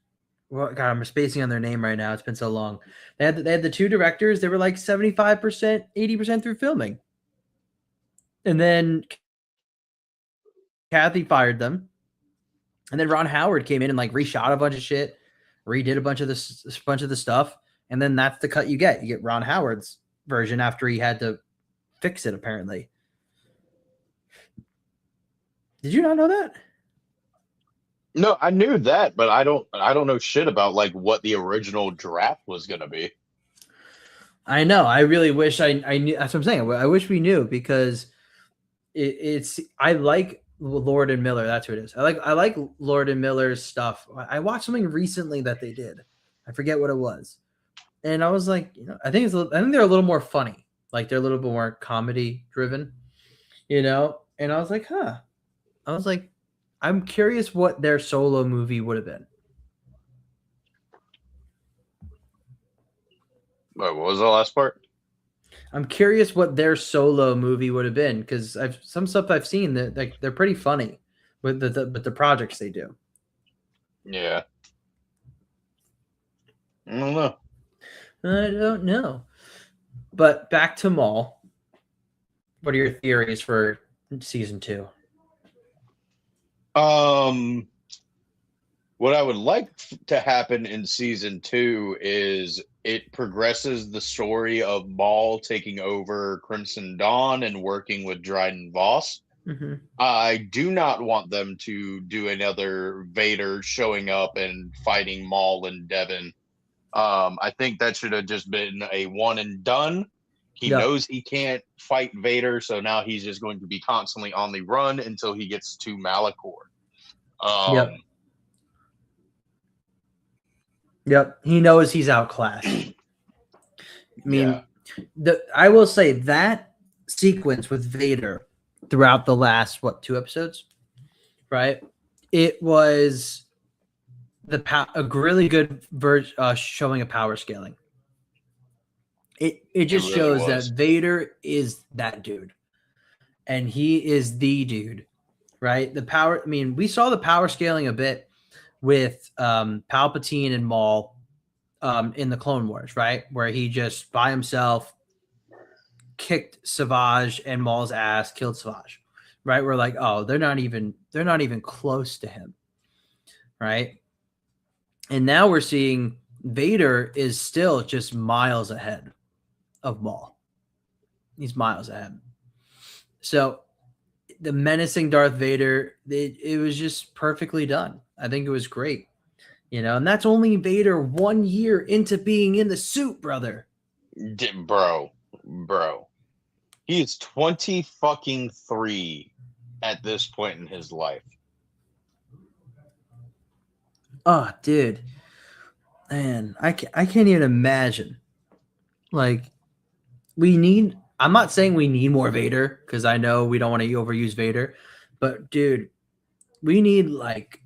Speaker 2: Well, God, I'm spacing on their name right now. It's been so long. They had the two directors. They were like 75%, 80% through filming, and then Kathy fired them, and then Ron Howard came in and like reshot a bunch of shit, redid a bunch of the stuff, and then that's the cut you get. You get Ron Howard's version after he had to fix it. Apparently, did you not know that?
Speaker 1: No, I knew that, but I don't know shit about like what the original draft was gonna be.
Speaker 2: I know. I really wish I knew. That's what I'm saying. I wish we knew because it's. I like Lord and Miller. That's who it is. I like Lord and Miller's stuff. I watched something recently that they did. I forget what it was, and I was like, I think they're a little more funny. Like they're a little bit more comedy driven, And I was like, huh. I was like, I'm curious what their solo movie would have been.
Speaker 1: What was the last part?
Speaker 2: I'm curious what their solo movie would have been because some stuff I've seen that like they're pretty funny with the projects they do.
Speaker 1: Yeah. I don't know.
Speaker 2: I don't know. But back to Maul. What are your theories for season 2?
Speaker 1: What I would like to happen in season 2 is it progresses the story of Maul taking over Crimson Dawn and working with Dryden Voss.
Speaker 2: Mm-hmm.
Speaker 1: I do not want them to do another Vader showing up and fighting Maul and Devin. I think that should have just been a one and done. He knows he can't fight Vader, so now he's just going to be constantly on the run until he gets to Malachor.
Speaker 2: Yep. He knows he's outclassed. I mean, I will say that sequence with Vader throughout the last 2 episodes, right? It was a really good showing of power scaling. It just really shows that Vader is that dude, and he is the dude, right? The power. I mean, we saw the power scaling a bit with Palpatine and Maul in the Clone Wars, right? Where he just by himself kicked Savage and Maul's ass, killed Savage, right? We're like, oh, they're not even close to him, right? And now we're seeing Vader is still just miles ahead of Maul. He's miles ahead. So the menacing Darth Vader, it was just perfectly done. I think it was great, and that's only Vader 1 year into being in the suit, brother.
Speaker 1: Bro, he is 23 at this point in his life.
Speaker 2: Oh, dude, man, I can't even imagine. Like, I'm not saying we need more Vader because I know we don't want to overuse Vader, but dude, we need like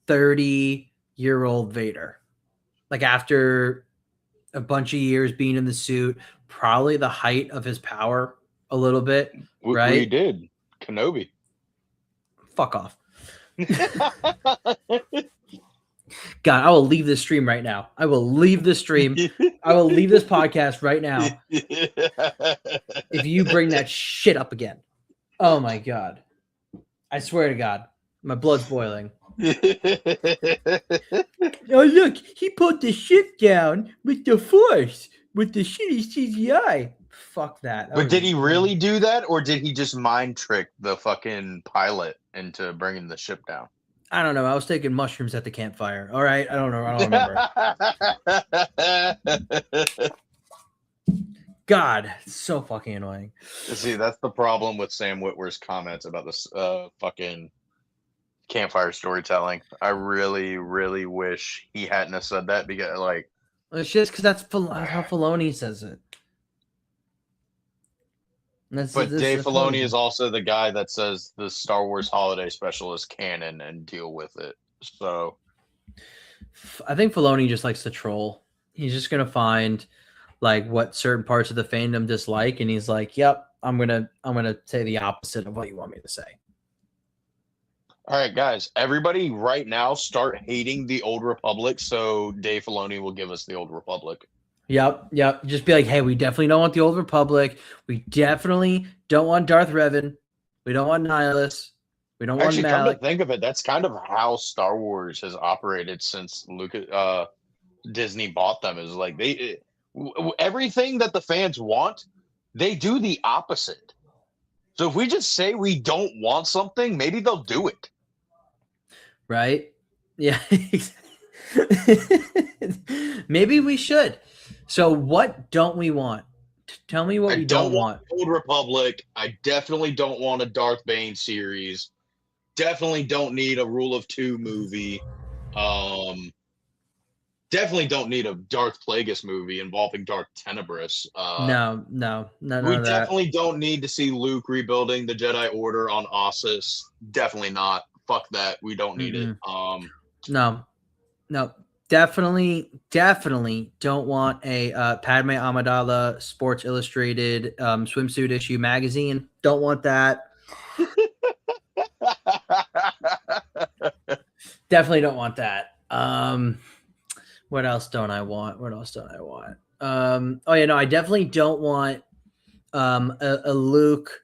Speaker 2: 30-year-old Vader. Like after a bunch of years being in the suit, probably the height of his power a little bit, right?
Speaker 1: We did. Kenobi.
Speaker 2: Fuck off. God, I will leave this stream right now. I will leave this stream. I will leave this podcast right now. If you bring that shit up again. Oh my God. I swear to God, my blood's boiling. Oh, look, he put the ship down with the Force, with the shitty CGI. Fuck that. That
Speaker 1: But
Speaker 2: was-
Speaker 1: did he really do that, or did he just mind trick the fucking pilot into bringing the ship down?
Speaker 2: I don't know. I was taking mushrooms at the campfire. All right. I don't know. I don't remember. God, it's so fucking annoying.
Speaker 1: See, that's the problem with Sam Witwer's comments about this fucking campfire storytelling. I really, really wish he hadn't have said that, because, like,
Speaker 2: It's just because that's how Filoni says it.
Speaker 1: but Dave Filoni is also the guy that says the Star Wars Holiday Special is canon and deal with it. So
Speaker 2: I think Filoni just likes to troll. He's just gonna find like what certain parts of the fandom dislike, and he's like, "Yep, I'm gonna say the opposite of what you want me to say."
Speaker 1: all right, guys, everybody right now start hating the Old Republic so Dave Filoni will give us the Old Republic.
Speaker 2: Yep. Just be like, hey, we definitely don't want the Old Republic. We definitely don't want Darth Revan. We don't want Nihilus. We don't
Speaker 1: Actually,
Speaker 2: want
Speaker 1: come
Speaker 2: Malik.
Speaker 1: to think of it, that's kind of how Star Wars has operated since Disney bought them. Is like everything that the fans want, they do the opposite. So if we just say we don't want something, maybe they'll do it.
Speaker 2: Right? Yeah. Maybe we should. So what don't we want? Tell me what we don't want.
Speaker 1: Old Republic. I definitely don't want a Darth Bane series. Definitely don't need a Rule of Two movie. Definitely don't need a Darth Plagueis movie involving Darth Tenebris.
Speaker 2: No.
Speaker 1: We definitely don't need to see Luke rebuilding the Jedi Order on Ossus. Definitely not. Fuck that. We don't need it.
Speaker 2: No. Definitely don't want a Padme Amidala Sports Illustrated swimsuit issue magazine. Don't want that. Definitely don't want that. What else don't I want? I definitely don't want a Luke,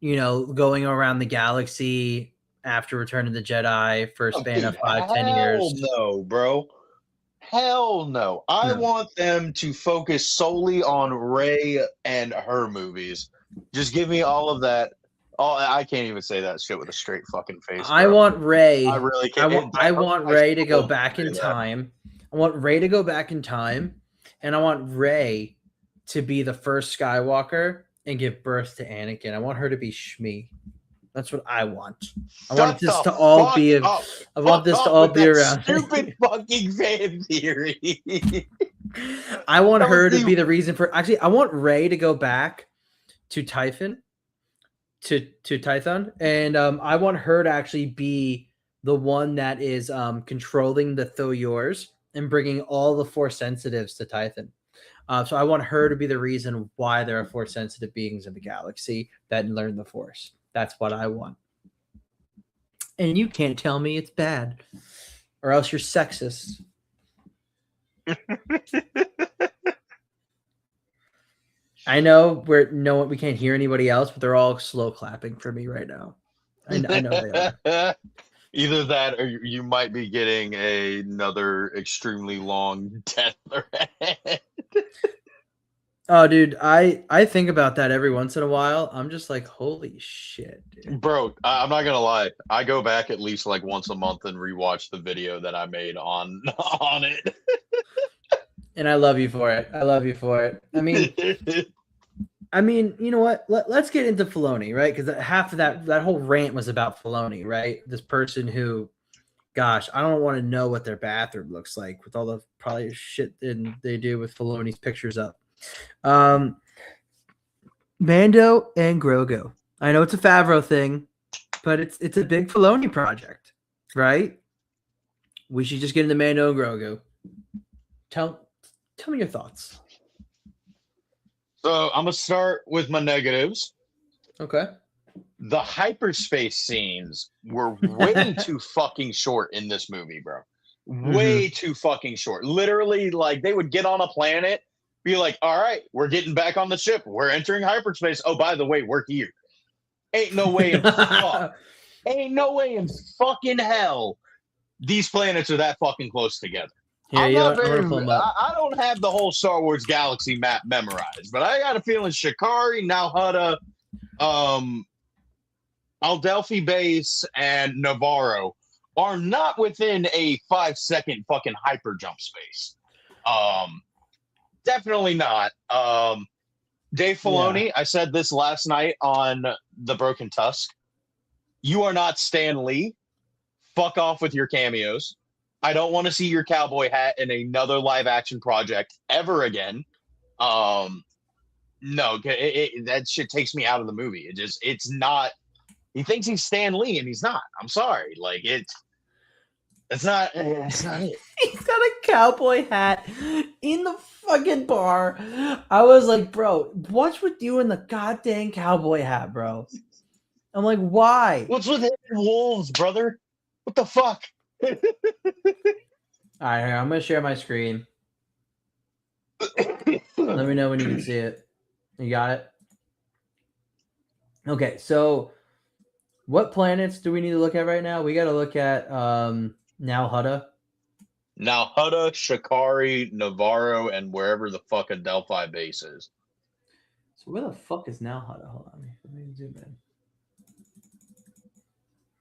Speaker 2: going around the galaxy after Return of the Jedi for a span of 5-10 years.
Speaker 1: Hell no, bro. Hell no. I want them to focus solely on Rey and her movies. Just give me all of that. Oh, I can't even say that shit with a straight fucking face.
Speaker 2: I want Rey.
Speaker 1: I really can't.
Speaker 2: I want Rey to go back in time. I want Rey to go back in time, and I want Rey to be the first Skywalker and give birth to Anakin. I want her to be Shmi. That's what I want. I want this to all be. I want this to all be around.
Speaker 1: Stupid fucking fan theory.
Speaker 2: I want her to be the reason for. Actually, I want Rey to go back to Typhon, to Tython, and I want her to actually be the one that is controlling the Thoyors and bringing all the Force sensitives to Tython. So I want her to be the reason why there are Force sensitive beings in the galaxy that learn the Force. That's what I want. And you can't tell me it's bad, or else you're sexist. I know we can't hear anybody else, but they're all slow clapping for me right now. I know they are.
Speaker 1: Either that, or you might be getting another extremely long death threat.
Speaker 2: Oh, dude, I think about that every once in a while. I'm just like, holy shit, dude.
Speaker 1: Bro, I'm not gonna lie. I go back at least like once a month and rewatch the video that I made on it.
Speaker 2: And I love you for it. I mean, you know what? Let's get into Filoni, right? Because half of that whole rant was about Filoni, right? This person who, gosh, I don't want to know what their bathroom looks like with all the probably shit they do with Filoni's pictures up. Mando and Grogu. I know it's a Favreau thing, but it's a big Filoni project, right? We should just get into Mando and Grogu. Tell me your thoughts.
Speaker 1: So I'm gonna start with my negatives.
Speaker 2: Okay.
Speaker 1: The hyperspace scenes were way too fucking short in this movie, bro. Way too fucking short. Literally, like they would get on a planet, be like, all right, we're getting back on the ship. We're entering hyperspace. Oh, by the way, we're here. Ain't no way in fucking hell these planets are that fucking close together.
Speaker 2: Here,
Speaker 1: I'm
Speaker 2: you know
Speaker 1: not
Speaker 2: what? I'm
Speaker 1: very.
Speaker 2: gonna pull them up.
Speaker 1: I don't have the whole Star Wars galaxy map memorized, but I got a feeling Shikari, Nalhutta, Aldelphi Base, and Navarro are not within a 5-second fucking hyper jump space. Definitely not. Dave Filoni, I said this last night on The Broken Tusk. You are not Stan Lee. Fuck off with your cameos. I don't want to see your cowboy hat in another live action project ever again. No, that shit takes me out of the movie. It's not. He thinks he's Stan Lee and he's not. I'm sorry. Like it's not it.
Speaker 2: He's got a cowboy hat in the fucking bar. I was like, bro, what's with you in the goddamn cowboy hat, bro? I'm like, why?
Speaker 1: What's with him and wolves, brother? What the fuck?
Speaker 2: All right, here, I'm gonna share my screen. Let me know when you can see it. You got it? Okay, so what planets do we need to look at right now? We got to look at Nalhutta.
Speaker 1: Nalhutta, Shikari, Navarro, and wherever the fuck a Delphi base is.
Speaker 2: So where the fuck is Nalhutta? Hold on, let me zoom in.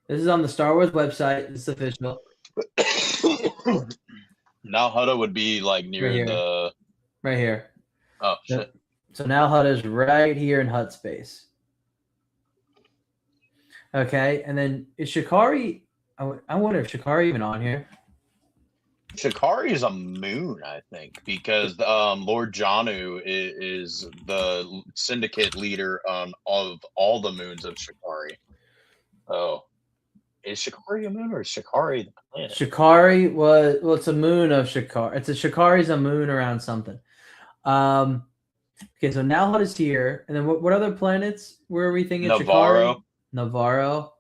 Speaker 2: This is on the Star Wars website. It's official.
Speaker 1: Nalhutta would be like near the.
Speaker 2: Right here.
Speaker 1: Oh shit!
Speaker 2: So Nalhutta is right here in Hutt space. Okay, and then is Shikari? I wonder if Shikari even on here.
Speaker 1: Shikari is a moon, I think, because Lord Janu is the syndicate leader of all the moons of Shikari. Oh, is Shikari a moon or is Shikari the planet?
Speaker 2: Shikari it's a moon of Shikari. Shikari's a moon around something. Okay, so Nalhutta is here, and then what other planets were we thinking?
Speaker 1: Navarro.
Speaker 2: Shikari? Navarro.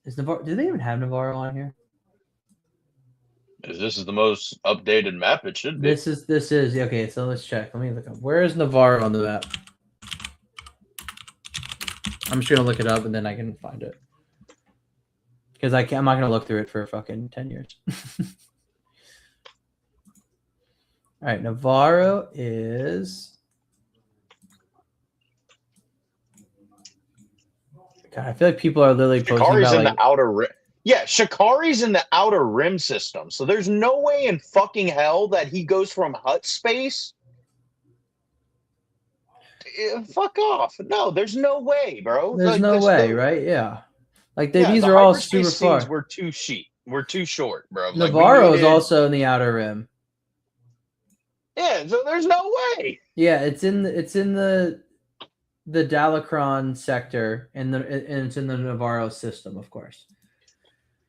Speaker 2: Is Navarro? Do they even have Navarro on here?
Speaker 1: This is the most updated map. It should be.
Speaker 2: This is okay. So let's check. Let me look up. Where is Navarro on the map? I'm just gonna look it up and then I can find it because I'm not gonna look through it for fucking 10 years. All right, Navarro is. God, I feel like people are literally posting
Speaker 1: Shikari's
Speaker 2: about
Speaker 1: in the outer rim. Yeah, Shikari's in the outer rim system. So there's no way in fucking hell that he goes from Hutt space. Fuck off. No, there's no way, bro.
Speaker 2: There's no way, right? Yeah. Like these
Speaker 1: the
Speaker 2: are all super
Speaker 1: hyperspace
Speaker 2: far.
Speaker 1: scenes were too short, bro.
Speaker 2: Navarro is also in the outer rim.
Speaker 1: Yeah, so there's no way.
Speaker 2: Yeah, it's in the Dalacron sector and it's in the Navarro system, of course.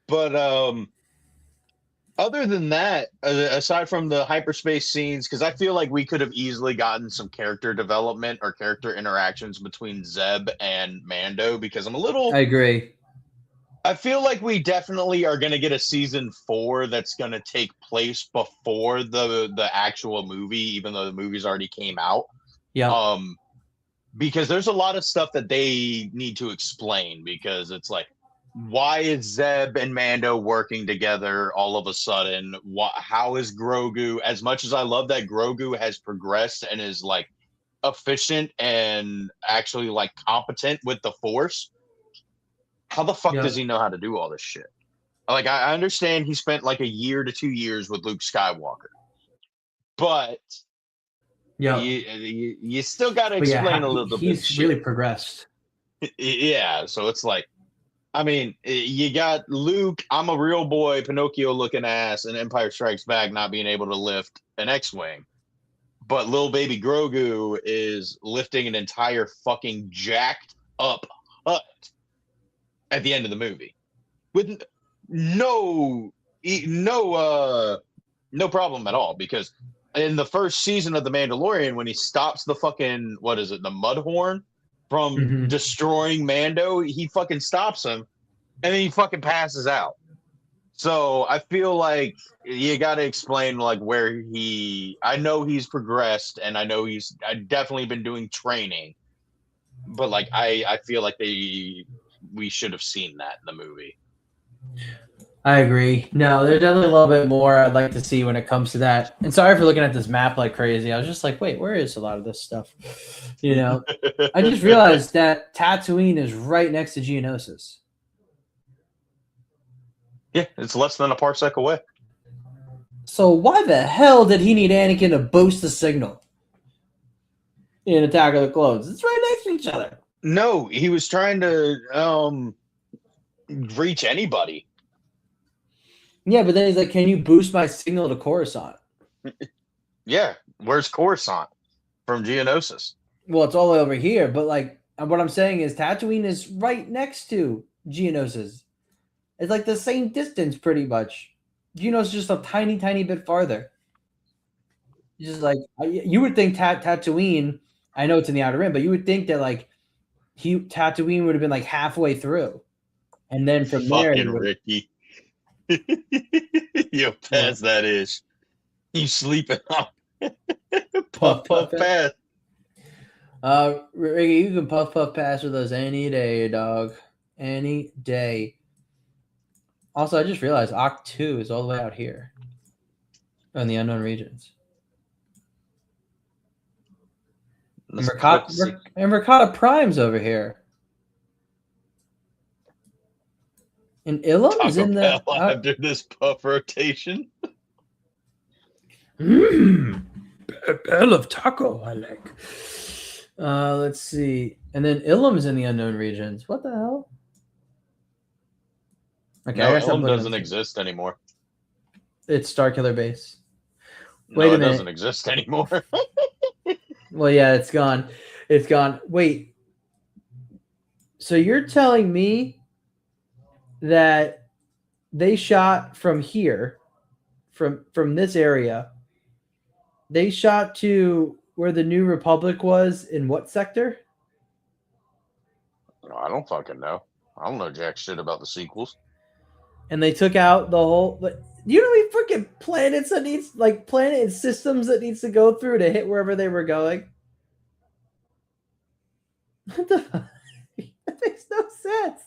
Speaker 1: But other than that, aside from the hyperspace scenes, because I feel like we could have easily gotten some character development or character interactions between Zeb and Mando, because I
Speaker 2: agree.
Speaker 1: I feel like we definitely are going to get a season 4 that's going to take place before the actual movie, even though the movies already came out.
Speaker 2: Yeah.
Speaker 1: Because there's a lot of stuff that they need to explain, because it's like, why is Zeb and Mando working together all of a sudden? How is Grogu, as much as I love that Grogu has progressed and is like efficient and actually like competent with the Force, how the fuck does he know how to do all this shit? Like, I understand he spent like a year to 2 years with Luke Skywalker, but you still got to explain a little bit.
Speaker 2: He's really progressed.
Speaker 1: Yeah, so it's like, I mean, you got Luke, I'm a real boy, Pinocchio looking ass, and Empire Strikes Back not being able to lift an X-Wing. But little baby Grogu is lifting an entire fucking jacked up hut at the end of the movie. With no problem at all. Because in the first season of The Mandalorian, when he stops the fucking, what is it, the Mudhorn from destroying Mando, he fucking stops him, and then he fucking passes out. So I feel like you got to explain like where I know he's progressed, and I know he's definitely been doing training, but like I feel like we should have seen that in the movie.
Speaker 2: I agree. No, there's definitely a little bit more I'd like to see when it comes to that. And sorry for looking at this map like crazy. I was just like, wait, where is a lot of this stuff? You know, I just realized that Tatooine is right next to Geonosis.
Speaker 1: Yeah, it's less than a parsec away.
Speaker 2: So why the hell did he need Anakin to boost the signal in Attack of the Clones? It's right next to each other.
Speaker 1: No, he was trying to reach anybody.
Speaker 2: Yeah, but then he's like, can you boost my signal to Coruscant?
Speaker 1: Yeah, where's Coruscant from Geonosis?
Speaker 2: Well, it's all the way over here, but like what I'm saying is Tatooine is right next to Geonosis. It's like the same distance pretty much. Geonosis is just a tiny, tiny bit farther. It's just like you would think Tatooine, I know it's in the Outer Rim, but you would think that like Tatooine would have been like halfway through. And then from there,
Speaker 1: Fucking Ricky. Yo, pass that ish. You sleeping on puff pass.
Speaker 2: Ricky, you can puff pass with us any day, dog. Any day. Also, I just realized Oct 2 is all the way out here in the unknown regions. And Mercata Prime's over here. And Ilum's in the
Speaker 1: after this puff rotation.
Speaker 2: Bell of taco, I like. Let's see. And then Ilum's in the unknown regions. What the hell?
Speaker 1: Okay, no, Ilum doesn't exist anymore.
Speaker 2: It's Starkiller Base.
Speaker 1: Wait a minute. It doesn't exist anymore.
Speaker 2: Well, yeah, it's gone. It's gone. Wait. So you're telling me that they shot from here, from this area, they shot to where the New Republic was in what sector?
Speaker 1: I don't fucking know. I don't know jack shit about the sequels.
Speaker 2: And they took out the whole. You know how many freaking planets that needs, like planet systems that needs to go through to hit wherever they were going? What the fuck? That makes no sense.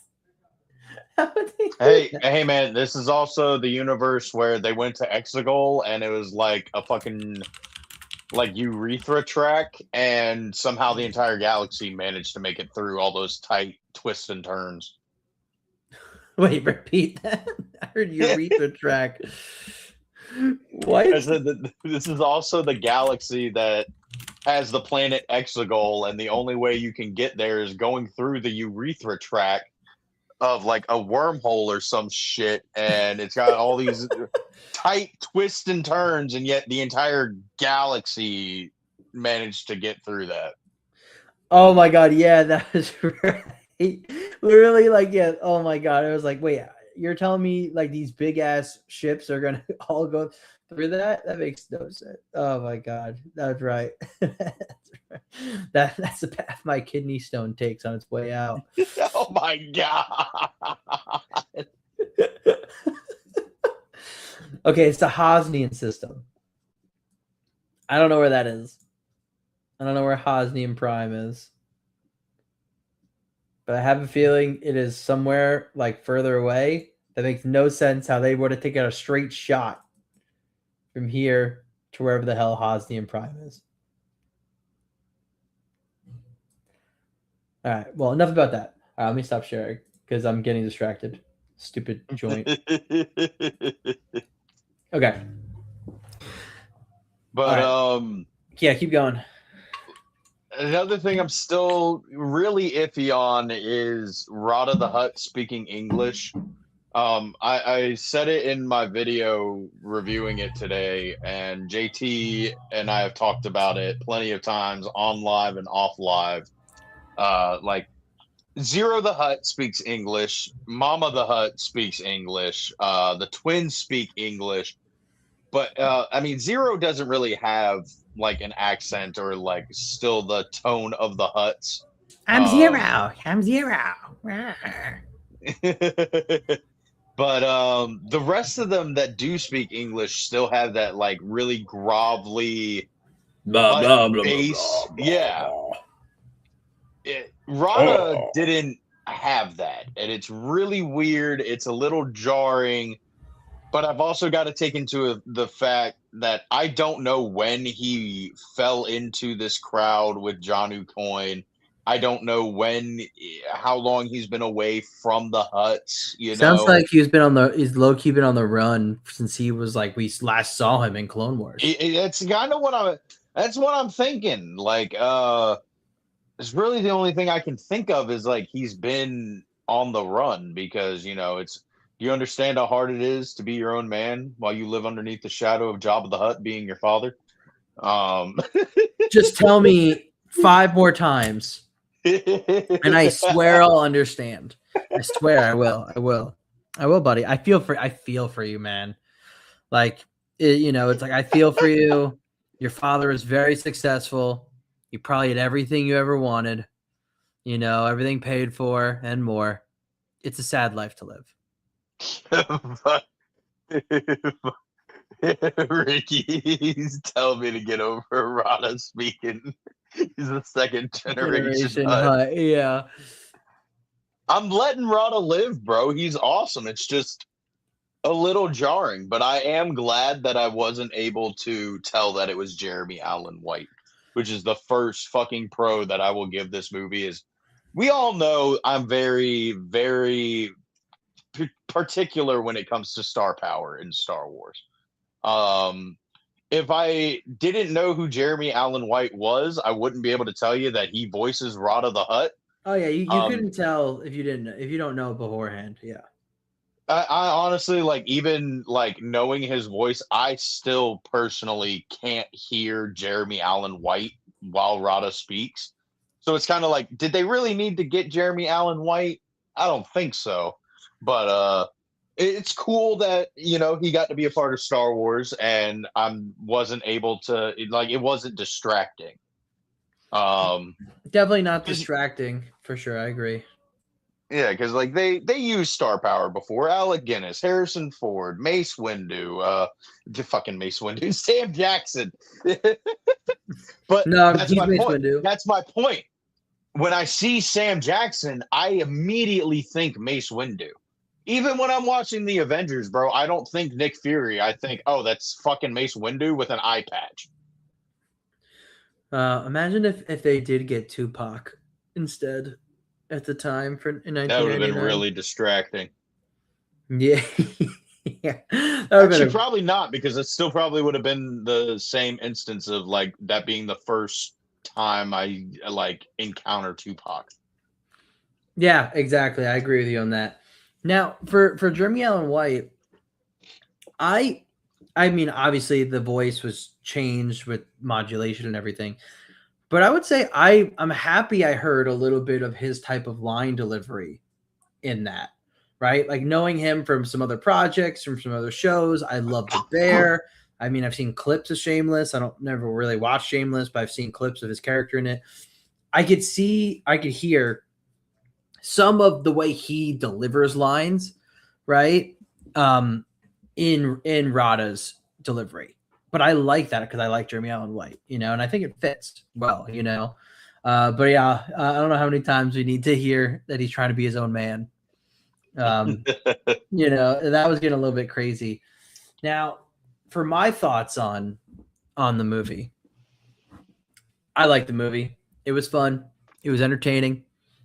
Speaker 1: Hey, man! This is also the universe where they went to Exegol, and it was like a fucking urethra track, and somehow the entire galaxy managed to make it through all those tight twists and turns.
Speaker 2: Wait, repeat that. I heard urethra track. What?
Speaker 1: This is also the galaxy that has the planet Exegol, and the only way you can get there is going through the urethra track of like a wormhole or some shit, and it's got all these tight twists and turns, and yet the entire galaxy managed to get through that.
Speaker 2: Oh my god, yeah, that was right. Literally, like, yeah, oh my god. I was like, wait, you're telling me like these big ass ships are gonna all go through that? That makes no sense. Oh my god, that's right. That's right. That's the path my kidney stone takes on its way out.
Speaker 1: Oh my god.
Speaker 2: Okay, it's the Hosnian system. I don't know where that is. I don't know where Hosnian Prime is. But I have a feeling it is somewhere like further away. That makes no sense how they would have taken a straight shot from here to wherever the hell Hosnian Prime is. All right. Well, enough about that. All right, let me stop sharing because I'm getting distracted. Stupid joint. Okay.
Speaker 1: But
Speaker 2: right. Yeah, keep going.
Speaker 1: Another thing I'm still really iffy on is Rada the Hutt speaking English. I said it in my video reviewing it today, and JT and I have talked about it plenty of times on live and off live. Like Zero the Hutt speaks English, Mama the Hutt speaks English, the twins speak English, but I mean Zero doesn't really have like an accent or like still the tone of the Hutts.
Speaker 2: I'm Zero.
Speaker 1: But the rest of them that do speak English still have that like really grovelly bass. Yeah. Rada didn't have that, and it's really weird. It's a little jarring. But I've also got to take into the fact that I don't know when he fell into this crowd with John Coin. I don't know how long he's been away from the huts.
Speaker 2: Sounds like he's low key been on the run since he was like we last saw him in Clone Wars.
Speaker 1: It's kind of that's what I'm thinking. Like, it's really the only thing I can think of is like he's been on the run because you understand how hard it is to be your own man while you live underneath the shadow of Jabba the Hutt being your father.
Speaker 2: Just tell me 5 more times, and I swear I'll understand. I swear I will. I will, buddy. I feel for you, man. Like it's like I feel for you. Your father is very successful. You probably had everything you ever wanted. Everything paid for and more. It's a sad life to live.
Speaker 1: Ricky's telling me to get over Rada speaking. He's a second generation
Speaker 2: Hutt. Yeah.
Speaker 1: I'm letting Rada live, bro. He's awesome. It's just a little jarring, but I am glad that I wasn't able to tell that it was Jeremy Allen White, which is the first fucking pro that I will give this movie. Is we all know I'm very, very particular when it comes to star power in Star Wars. If I didn't know who Jeremy Allen White was, I wouldn't be able to tell you that he voices Rada the Hutt.
Speaker 2: Oh yeah, you couldn't tell if you don't know beforehand. Yeah.
Speaker 1: I honestly even knowing his voice, I still personally can't hear Jeremy Allen White while Rada speaks. So it's kind of like, did they really need to get Jeremy Allen White? I don't think so. But it's cool that he got to be a part of Star Wars, and I wasn't able to it wasn't distracting.
Speaker 2: Definitely not distracting for sure. I agree.
Speaker 1: Yeah, because they used star power before. Alec Guinness, Harrison Ford, Mace Windu, fucking Mace Windu, Sam Jackson. But
Speaker 2: no,
Speaker 1: that's my
Speaker 2: Mace
Speaker 1: point.
Speaker 2: Windu.
Speaker 1: That's my point. When I see Sam Jackson, I immediately think Mace Windu. Even when I'm watching the Avengers, bro, I don't think Nick Fury. I think, oh, that's fucking Mace Windu with an eye patch.
Speaker 2: Imagine if they did get Tupac instead at the time in 1999.
Speaker 1: That would have been really distracting.
Speaker 2: Yeah.
Speaker 1: Yeah. Actually, probably not, because it still probably would have been the same instance of that being the first time I encounter Tupac.
Speaker 2: Yeah, exactly. I agree with you on that. Now, for Jeremy Allen White, I mean, obviously the voice was changed with modulation and everything, but I would say I'm happy I heard a little bit of his type of line delivery in that, right? Like knowing him from some other projects, from some other shows. I love the Bear. I mean, I've seen clips of Shameless. I don't never really watch Shameless, but I've seen clips of his character in it. I could hear some of the way he delivers lines, right? In Rada's delivery. But I like that because I like Jeremy Allen White, and I think it fits well, But yeah, I don't know how many times we need to hear that he's trying to be his own man. That was getting a little bit crazy. Now, for my thoughts on the movie, I liked the movie. It was fun. It was entertaining.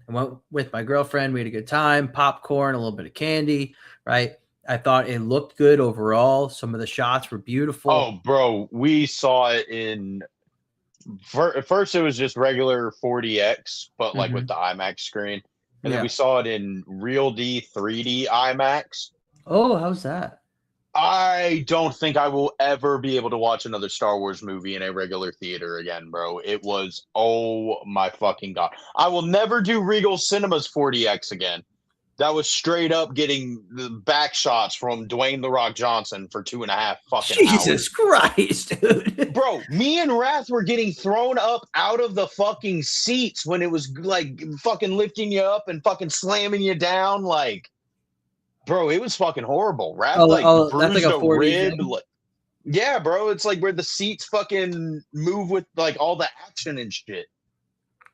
Speaker 2: I went with my girlfriend. We had a good time, popcorn, a little bit of candy, right? I thought it looked good overall. Some of the shots were beautiful.
Speaker 1: Oh, bro, we saw it in first. It was just regular 4DX, but with the IMAX screen, and then we saw it in Real D 3D IMAX.
Speaker 2: Oh, how's that?
Speaker 1: I don't think I will ever be able to watch another Star Wars movie in a regular theater again, bro. It was, oh my fucking God. I will never do Regal Cinemas 4DX again. That was straight up getting the back shots from Dwayne The Rock Johnson for 2.5 fucking hours.
Speaker 2: Jesus Christ, dude.
Speaker 1: Bro, me and Wrath were getting thrown up out of the fucking seats when it was fucking lifting you up and fucking slamming you down. Bro, it was fucking horrible. Wrath bruised a rib. Yeah, bro, it's where the seats fucking move with all the action and shit.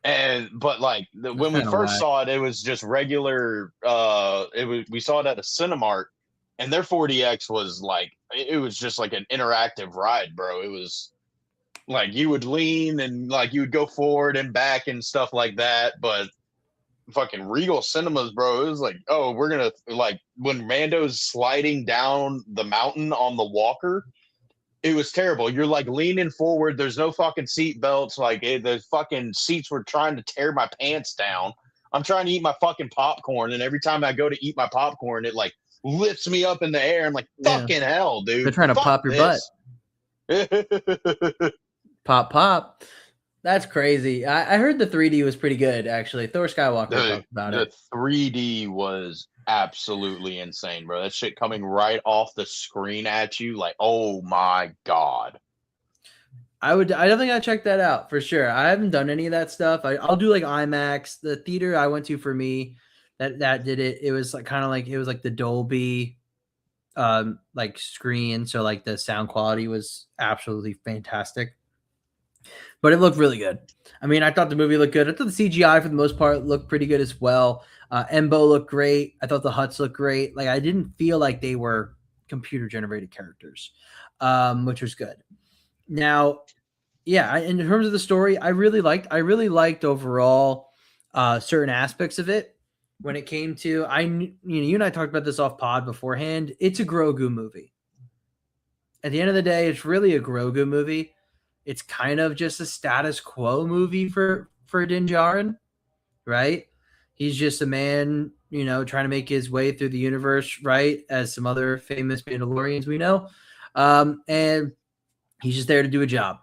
Speaker 1: But when we first saw it, it was just regular. We saw it at a Cinemark, And their 40X was like, it was just like an interactive ride, bro. It was like you would lean and like you would go forward and back and stuff like that. But fucking Regal Cinemas, bro, it was like, oh, we're gonna like when Mando's sliding down the mountain on the walker. It was terrible. You're like leaning forward. There's no fucking seat belts. Like the fucking seats were trying to tear my pants down. I'm trying to eat my fucking popcorn, and every time I go to eat my popcorn, it like lifts me up in the air. I'm like, fucking hell, dude.
Speaker 2: They're trying to
Speaker 1: Fuck
Speaker 2: pop your
Speaker 1: this.
Speaker 2: butt. Pop. That's crazy. I heard the 3D was pretty good, actually. Thor Skywalker talked about it.
Speaker 1: The 3D was absolutely insane, bro. That shit coming right off the screen at you, like, oh my God.
Speaker 2: I definitely gotta check that out for sure. I haven't done any of that stuff. I'll do like IMAX. The theater I went to for me that did it. It was like kind of like it was like the Dolby like screen. So like the sound quality was absolutely fantastic. But it looked really good. I mean, I thought the movie looked good. I thought the CGI for the most part looked pretty good as well. Embo looked great. I thought the Hutts looked great. Like I didn't feel like they were computer generated characters, which was good. Now, yeah, in terms of the story, I really liked overall certain aspects of it. When it came to, you and I talked about this off pod beforehand. It's a Grogu movie. At the end of the day, it's really a Grogu movie. It's kind of just a status quo movie for Din Djarin, right? He's just a man, trying to make his way through the universe, right? As some other famous Mandalorians we know. And he's just there to do a job,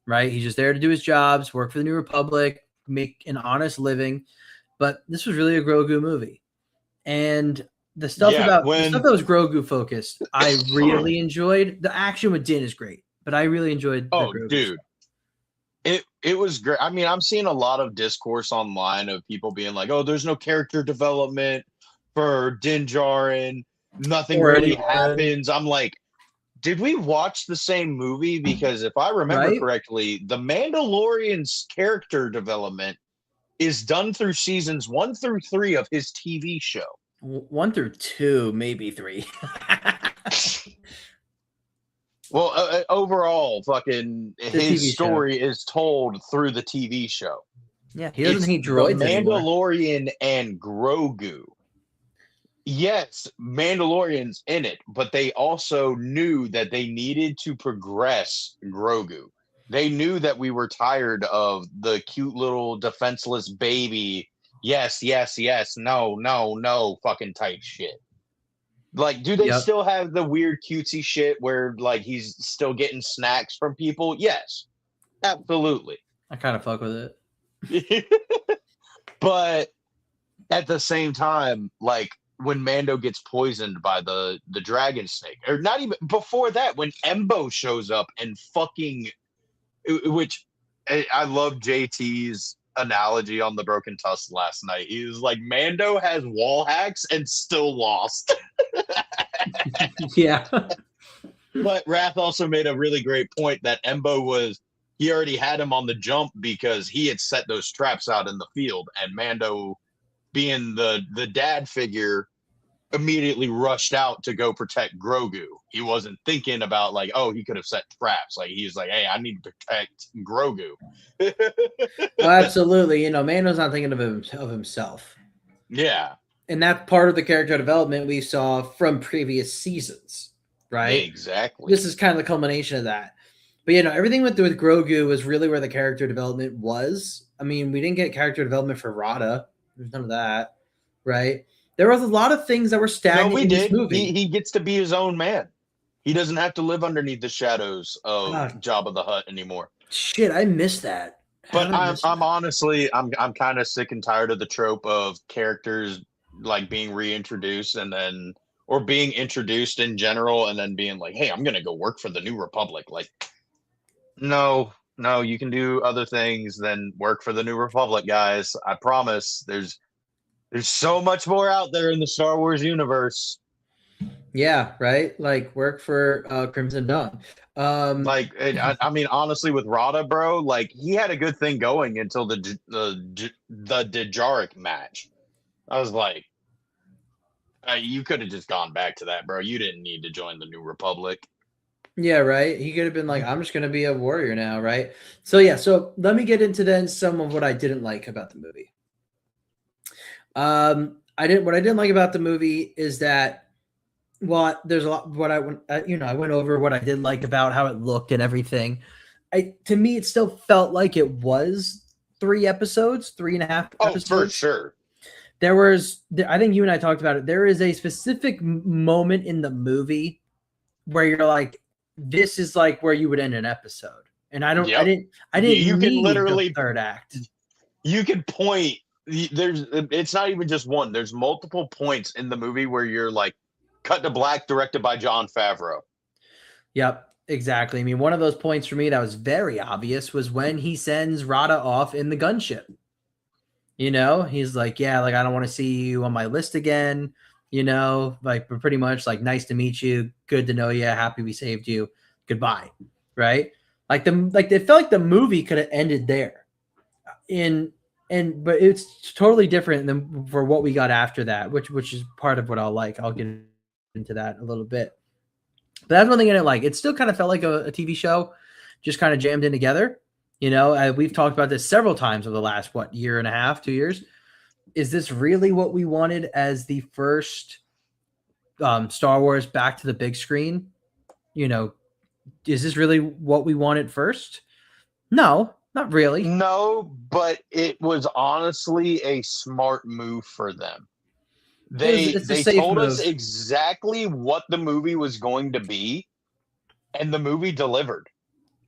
Speaker 2: right? He's just there to do his jobs, work for the New Republic, make an honest living. But this was really a Grogu movie. And the stuff that was Grogu focused, I really enjoyed. The action with Din is great. But I really enjoyed.
Speaker 1: Dude, it was great. I mean, I'm seeing a lot of discourse online of people being like, "Oh, there's no character development for Din Djarin. Nothing really happens." I'm like, did we watch the same movie? Because if I remember correctly, the Mandalorian's character development is done through seasons 1 through 3 of his TV show.
Speaker 2: 1 through 2, maybe 3.
Speaker 1: Well, overall, fucking his story is told through the TV show.
Speaker 2: Yeah, he doesn't hate droids anymore.
Speaker 1: Mandalorian and Grogu. Yes, Mandalorian's in it, but they also knew that they needed to progress Grogu. They knew that we were tired of the cute little defenseless baby. Yes, no, fucking type shit. Like, do they still have the weird cutesy shit where like he's still getting snacks from people? Yes, absolutely.
Speaker 2: I kind of fuck with it.
Speaker 1: But at the same time, like when Mando gets poisoned by the dragon snake, or not even before that, when Embo shows up and fucking, which I love JT's analogy on the Broken Tusk last night. He was like, Mando has wall hacks and still lost.
Speaker 2: Yeah.
Speaker 1: But Wrath also made a really great point that Embo he already had him on the jump because he had set those traps out in the field, and Mando, being the dad figure, immediately rushed out to go protect Grogu. He wasn't thinking about like, oh, he could have set traps. Like he's like, hey, I need to protect Grogu.
Speaker 2: Well, absolutely. Mando's not thinking of himself.
Speaker 1: Yeah.
Speaker 2: And that's part of the character development we saw from previous seasons, right?
Speaker 1: Exactly.
Speaker 2: This is kind of the culmination of that. But everything with Grogu was really where the character development was. I mean, we didn't get character development for Rada. There's none of that, right? There was a lot of things that were stagnant in this movie.
Speaker 1: He gets to be his own man. He doesn't have to live underneath the shadows of Jabba the Hutt anymore.
Speaker 2: Shit, I missed that.
Speaker 1: But I'm honestly, I'm kind of sick and tired of the trope of characters like being reintroduced or being introduced in general and then being like, hey, I'm gonna go work for the New Republic. Like, no, you can do other things than work for the New Republic, guys. I promise. There's so much more out there in the Star Wars universe.
Speaker 2: Yeah, right. Like work for Crimson Dawn.
Speaker 1: I mean, honestly, with Rada, bro, like he had a good thing going until the Djarik match. I was like, You could have just gone back to that, bro. You didn't need to join the New Republic.
Speaker 2: Yeah, right. He could have been like, I'm just gonna be a warrior now, right? So yeah, so let me get into then some of what I didn't like about the movie. What I didn't like about the movie is that, well, there's a lot what I went I went over what I did like about how it looked and everything. To me it still felt like it was 3 episodes, 3.5
Speaker 1: Oh, for
Speaker 2: episodes.
Speaker 1: sure.
Speaker 2: I think you and I talked about it. There is a specific moment in the movie where you're like, this is like where you would end an episode. And I
Speaker 1: Yep.
Speaker 2: didn't
Speaker 1: You can
Speaker 2: need the
Speaker 1: literally
Speaker 2: third act.
Speaker 1: you can point. It's not even just one. There's multiple points in the movie where you're like, cut to black, directed by Jon Favreau.
Speaker 2: Yep, exactly. I mean, one of those points for me that was very obvious was when he sends Rada off in the gunship. He's like, yeah, like I don't want to see you on my list again. Like pretty much like, nice to meet you, good to know you, happy we saved you, goodbye, right? Like it felt like the movie could have ended there. But it's totally different than for what we got after that, which is part of what I'll like. I'll get into that a little bit. But that's one thing I didn't like. It still kind of felt like a TV show, just kind of jammed in together. We've talked about this several times over the last, year and a half, 2 years. Is this really what we wanted as the first Star Wars back to the big screen? Is this really what we wanted first? No, not really.
Speaker 1: No, but it was honestly a smart move for them. They told us exactly what the movie was going to be, and the movie delivered.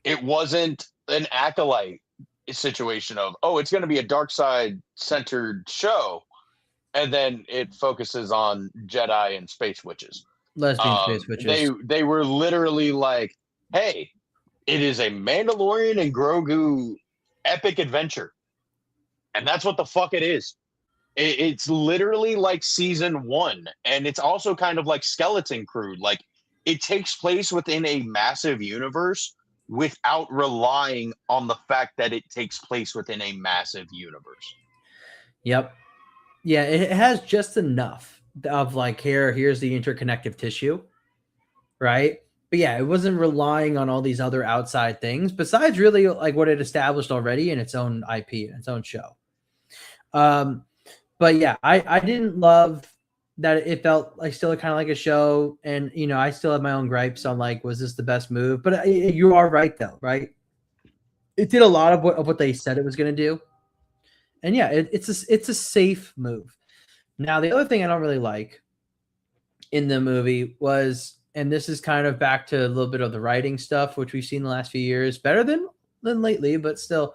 Speaker 1: It wasn't an Acolyte situation of, oh, it's going to be a dark side centered show, and then it focuses on Jedi and space witches.
Speaker 2: Lesbian space witches.
Speaker 1: They were literally like, hey, it is a Mandalorian and Grogu epic adventure, and that's what the fuck it is. It's literally like season 1, and it's also kind of like Skeleton Crew. Like, it takes place within a massive universe without relying on the fact that it takes place within a massive universe.
Speaker 2: Yep. Yeah, it has just enough of like, here's the interconnective tissue, right? But yeah, it wasn't relying on all these other outside things besides really like what it established already in its own IP and its own show. But yeah, I didn't love that it felt like still kind of like a show, and I still have my own gripes on like, was this the best move? But you are right though, right? It did a lot of what they said it was going to do, and yeah, it's a safe move. Now the other thing I don't really like in the movie was, and this is kind of back to a little bit of the writing stuff, which we've seen the last few years, better than lately, but still,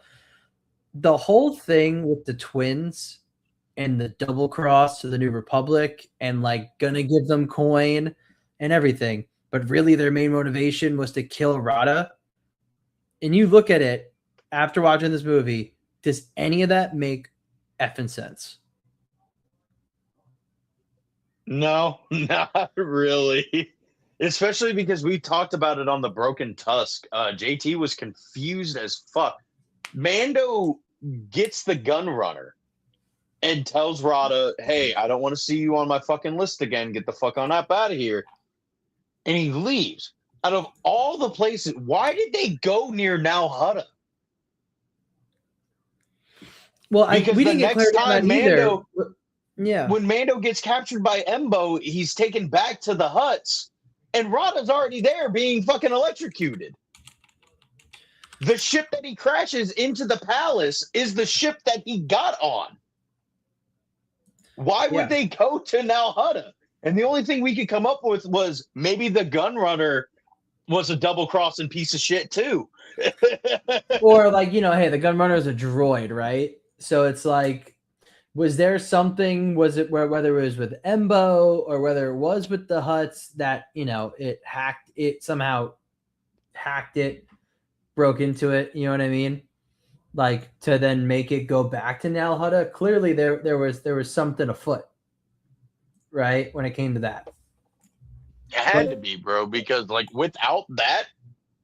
Speaker 2: the whole thing with the twins and the double cross to the New Republic and like gonna give them coin and everything, but really their main motivation was to kill Rada. And you look at it after watching this movie, does any of that make effing sense?
Speaker 1: No, not really. Especially because we talked about it on the Broken Tusk. JT was confused as fuck. Mando gets the gun runner and tells Rada, hey, I don't want to see you on my fucking list again. Get the fuck on up out of here. And he leaves. Out of all the places, why did they go near Nal Hutta?
Speaker 2: Well, we didn't get clarity on that either.
Speaker 1: Yeah. When Mando gets captured by Embo, he's taken back to the huts, and Rada's already there being fucking electrocuted. The ship that he crashes into the palace is the ship that he got on. Why would they go to Nal Hutta? And the only thing we could come up with was maybe the gunrunner was a double-crossing piece of shit too.
Speaker 2: Or like, hey, the gunrunner is a droid, right? So it's like, was there something, was it whether it was with Embo or whether it was with the Hutts that, it somehow hacked it, broke into it, you know what I mean? Like, to then make it go back to Nal Hutta. Clearly there was something afoot, right? When it came to that.
Speaker 1: It had to be, bro, because like without that,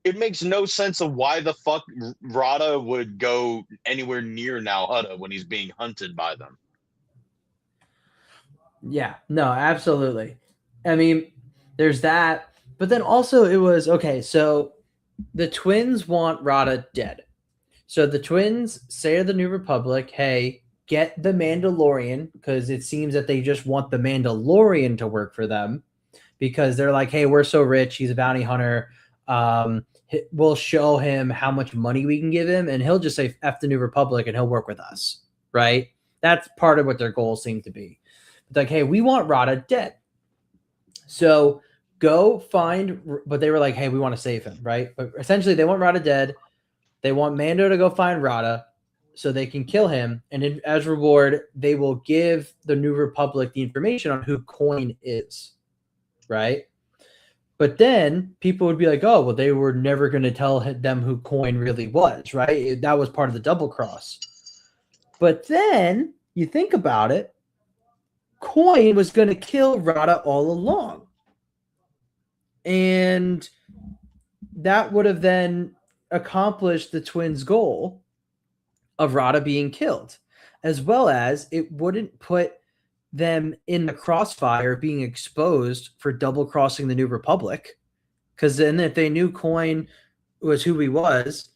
Speaker 1: it makes no sense of why the fuck Rada would go anywhere near Nal Hutta when he's being hunted by them.
Speaker 2: Yeah, no, absolutely. I mean, there's that, but then also it was okay. So the twins want Rada dead. So the twins say to the New Republic, "Hey, get the Mandalorian," because it seems that they just want the Mandalorian to work for them because they're like, "Hey, we're so rich. He's a bounty hunter. We'll show him how much money we can give him, and he'll just say F the New Republic, and he'll work with us." Right? That's part of what their goals seem to be. It's like, "Hey, we want Rada dead." So go find, but they were like, "Hey, we want to save him," right? But essentially, they want Rada dead. They want Mando to go find Rada so they can kill him. And as reward, they will give the New Republic the information on who Coin is, right? But then people would be like, oh, well, they were never going to tell them who Coin really was, right? That was part of the double cross. But then you think about it, Coin was going to kill Rada all along. And that would have then accomplished the twins' goal of Rada being killed, as well as it wouldn't put them in the crossfire being exposed for double crossing the New Republic. Because then if they knew Coin was who he was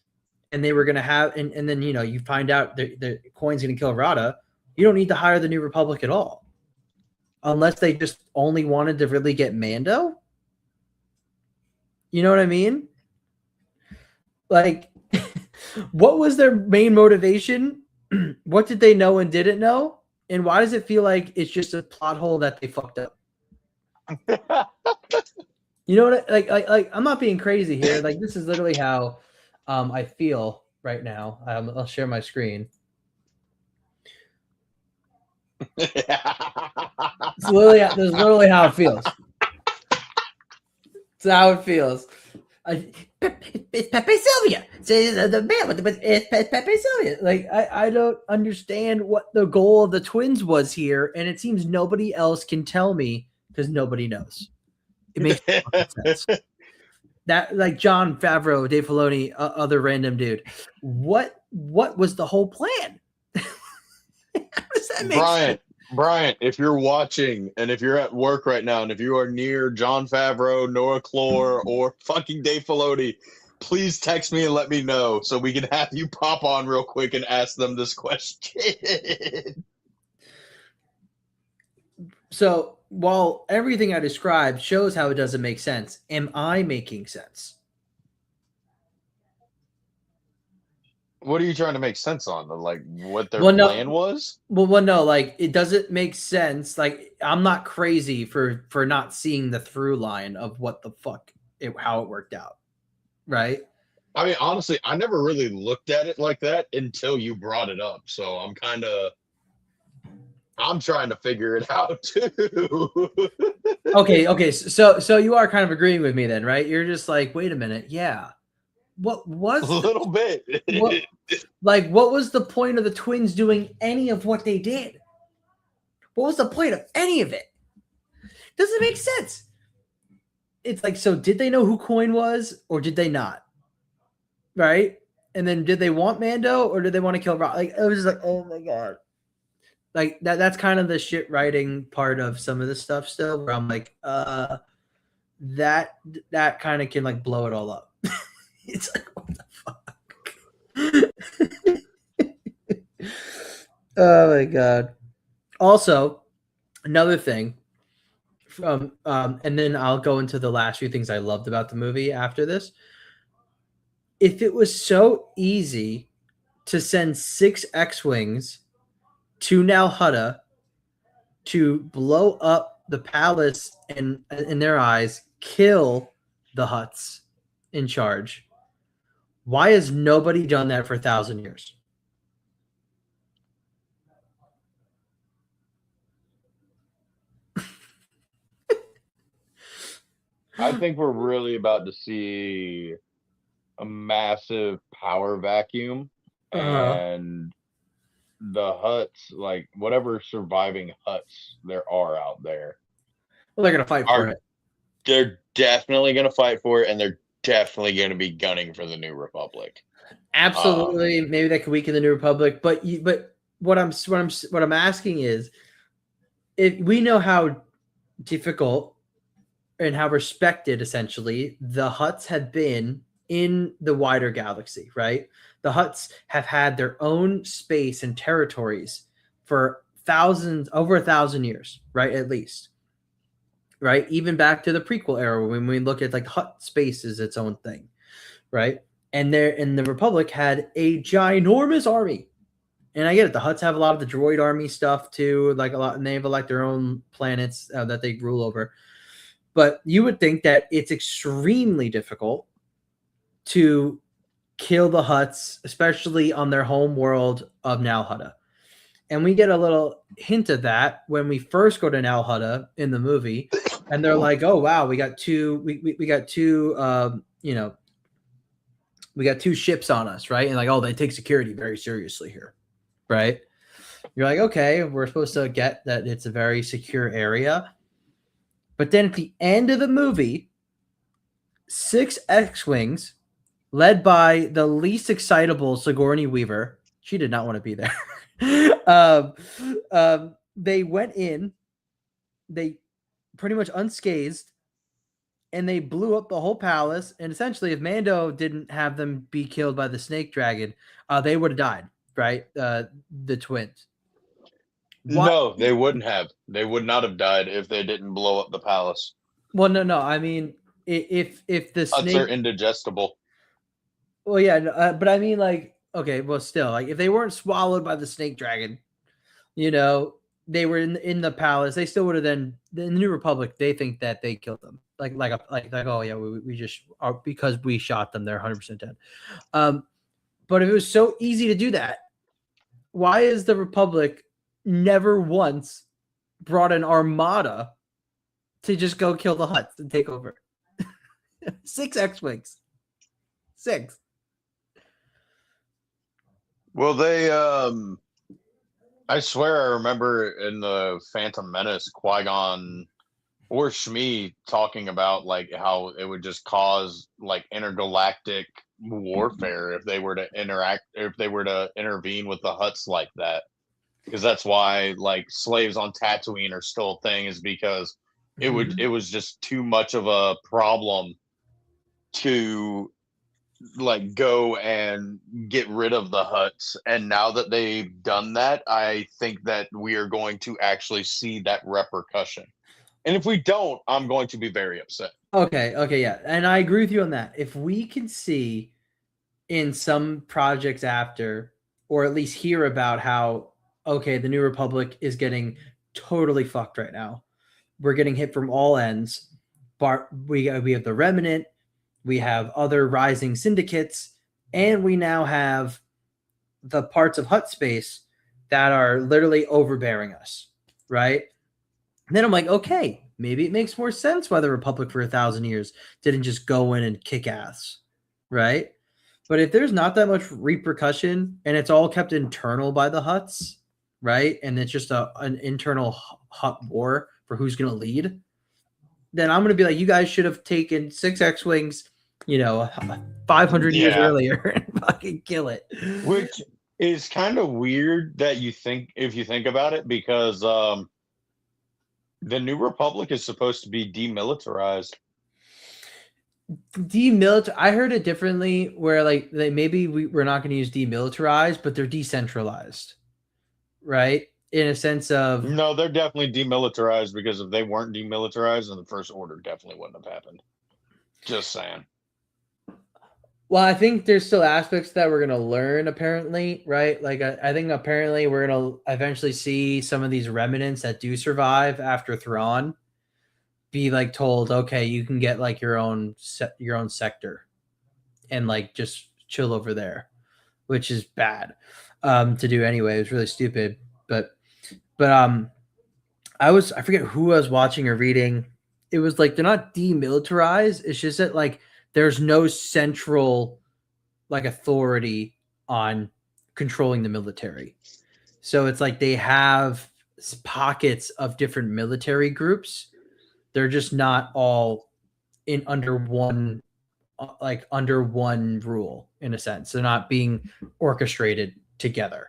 Speaker 2: and they were going to have, and then, you find out the Coin's going to kill Rada, you don't need to hire the New Republic at all. Unless they just only wanted to really get Mando. You know what I mean? Like, what was their main motivation? What did they know and didn't know? And why does it feel like it's just a plot hole that they fucked up? You know what? Like I'm not being crazy here. Like, this is literally how I feel right now. I'll share my screen. This is literally how it feels. It's how it feels. It's Pepe Sylvia. The man, it's Pepe Sylvia. Like, I don't understand what the goal of the twins was here, and it seems nobody else can tell me because nobody knows. It makes sense. That, like, Jon Favreau, Dave Filoni, other random dude. What was the whole plan? How does that make sense?
Speaker 1: Brian, if you're watching and if you're at work right now and if you are near Jon Favreau, Nora Clore, or fucking Dave Filoni, please text me and let me know so we can have you pop on real quick and ask them this question.
Speaker 2: So while everything I described shows how it doesn't make sense, am I making sense?
Speaker 1: What are you trying to make sense on? Like, what their plan was?
Speaker 2: Well, no, like, it doesn't make sense. Like, I'm not crazy for not seeing the through line of what the fuck how it worked out, right?
Speaker 1: I mean, honestly, I never really looked at it like that until you brought it up. So I'm trying to figure it out too.
Speaker 2: Okay. So you are kind of agreeing with me then, right? You're just like, wait a minute, yeah. What was
Speaker 1: a little bit?
Speaker 2: What was the point of the twins doing any of what they did? What was the point of any of it? Doesn't make sense. It's like, so did they know who Coin was or did they not? Right? And then did they want Mando or did they want to kill Rock? Like, it was just like, oh my God. Like, that's kind of the shit writing part of some of this stuff still, where I'm like, that kind of can, like, blow it all up. It's like, what the fuck? Oh my God. Also, another thing from and then I'll go into the last few things I loved about the movie after this. If it was so easy to send 6 X-Wings to Nal Hutta to blow up the palace and, in their eyes, kill the Hutts in charge, why has nobody done that for 1,000 years?
Speaker 1: I think we're really about to see a massive power vacuum, and the Hutts, like whatever surviving Hutts there are out there,
Speaker 2: well, they're gonna fight for it.
Speaker 1: They're definitely gonna fight for it, and they're definitely going to be gunning for the New Republic.
Speaker 2: Absolutely, maybe that could weaken the New Republic. But what I'm asking is, we know how difficult and how respected essentially the Hutts have been in the wider galaxy, right? The Hutts have had their own space and territories for thousands, over 1,000 years, right? At least, right? Even back to the prequel era when we look at like Hutt space is its own thing, right? And the Republic had a ginormous army. And I get it. The Hutts have a lot of the droid army stuff too, like a lot, and they have like their own planets that they rule over. But you would think that it's extremely difficult to kill the Hutts, especially on their home world of Nal Hutta. And we get a little hint of that when we first go to Nal Hutta in the movie, and they're like, "Oh wow, we got two, we got two, we got two ships on us, right?" And like, "Oh, they take security very seriously here, right?" You're like, "Okay, we're supposed to get that it's a very secure area." But then at the end of the movie, 6 X-Wings, led by the least excitable Sigourney Weaver, she did not want to be there. They went in, they pretty much unscathed, and they blew up the whole palace. And essentially, if Mando didn't have them be killed by the snake dragon, they would have died, right? The twins. What?
Speaker 1: No, they wouldn't have. They would not have died if they didn't blow up the palace.
Speaker 2: Well, no. I mean, if the
Speaker 1: Huts
Speaker 2: snake,
Speaker 1: are indigestible.
Speaker 2: well, yeah, but I mean, like, okay, well, still, like, if they weren't swallowed by the snake dragon, you know, they were in the palace, they still would have then in the New Republic. They think that they killed them, like oh yeah, we just are because we shot them. They're 100% dead. But if it was so easy to do that, why is the Republic never once brought an armada to just go kill the Hutts and take over? 6 X-Wings. 6.
Speaker 1: Well, I swear I remember in the Phantom Menace, Qui-Gon or Shmi talking about like how it would just cause like intergalactic warfare if they were to intervene with the Hutts like that. Because that's why like slaves on Tatooine are still a thing, is because it was just too much of a problem to like go and get rid of the Hutts. And now that they've done that, I think that we are going to actually see that repercussion. And if we don't, I'm going to be very upset.
Speaker 2: Okay, yeah. And I agree with you on that. If we can see in some projects after, or at least hear about how, okay, the New Republic is getting totally fucked right now. We're getting hit from all ends. But we have the Remnant, we have other rising syndicates, and we now have the parts of Hutt space that are literally overbearing us, right? And then I'm like, okay, maybe it makes more sense why the Republic for 1,000 years didn't just go in and kick ass, right? But if there's not that much repercussion and it's all kept internal by the Hutts, right? And it's just an internal Hutt war for who's going to lead, then I'm going to be like, you guys should have taken 6 X-Wings, 500 years earlier and fucking kill it.
Speaker 1: Which is kind of weird that you think, if you think about it, because the New Republic is supposed to be demilitarized.
Speaker 2: I heard it differently, where like maybe we're not going to use demilitarized, but they're decentralized, right? In a sense of,
Speaker 1: no, they're definitely demilitarized, because if they weren't demilitarized, then the First Order definitely wouldn't have happened. Just saying.
Speaker 2: Well, I think there's still aspects that we're going to learn, apparently, right? Like, I think apparently we're going to eventually see some of these remnants that do survive after Thrawn be like told, okay, you can get like your own sector and like just chill over there, which is bad to do anyway. It was really stupid. But I forget who I was watching or reading. It was like they're not demilitarized. It's just that like there's no central like authority on controlling the military. So it's like they have pockets of different military groups. They're just not all under one rule, in a sense. They're not being orchestrated together.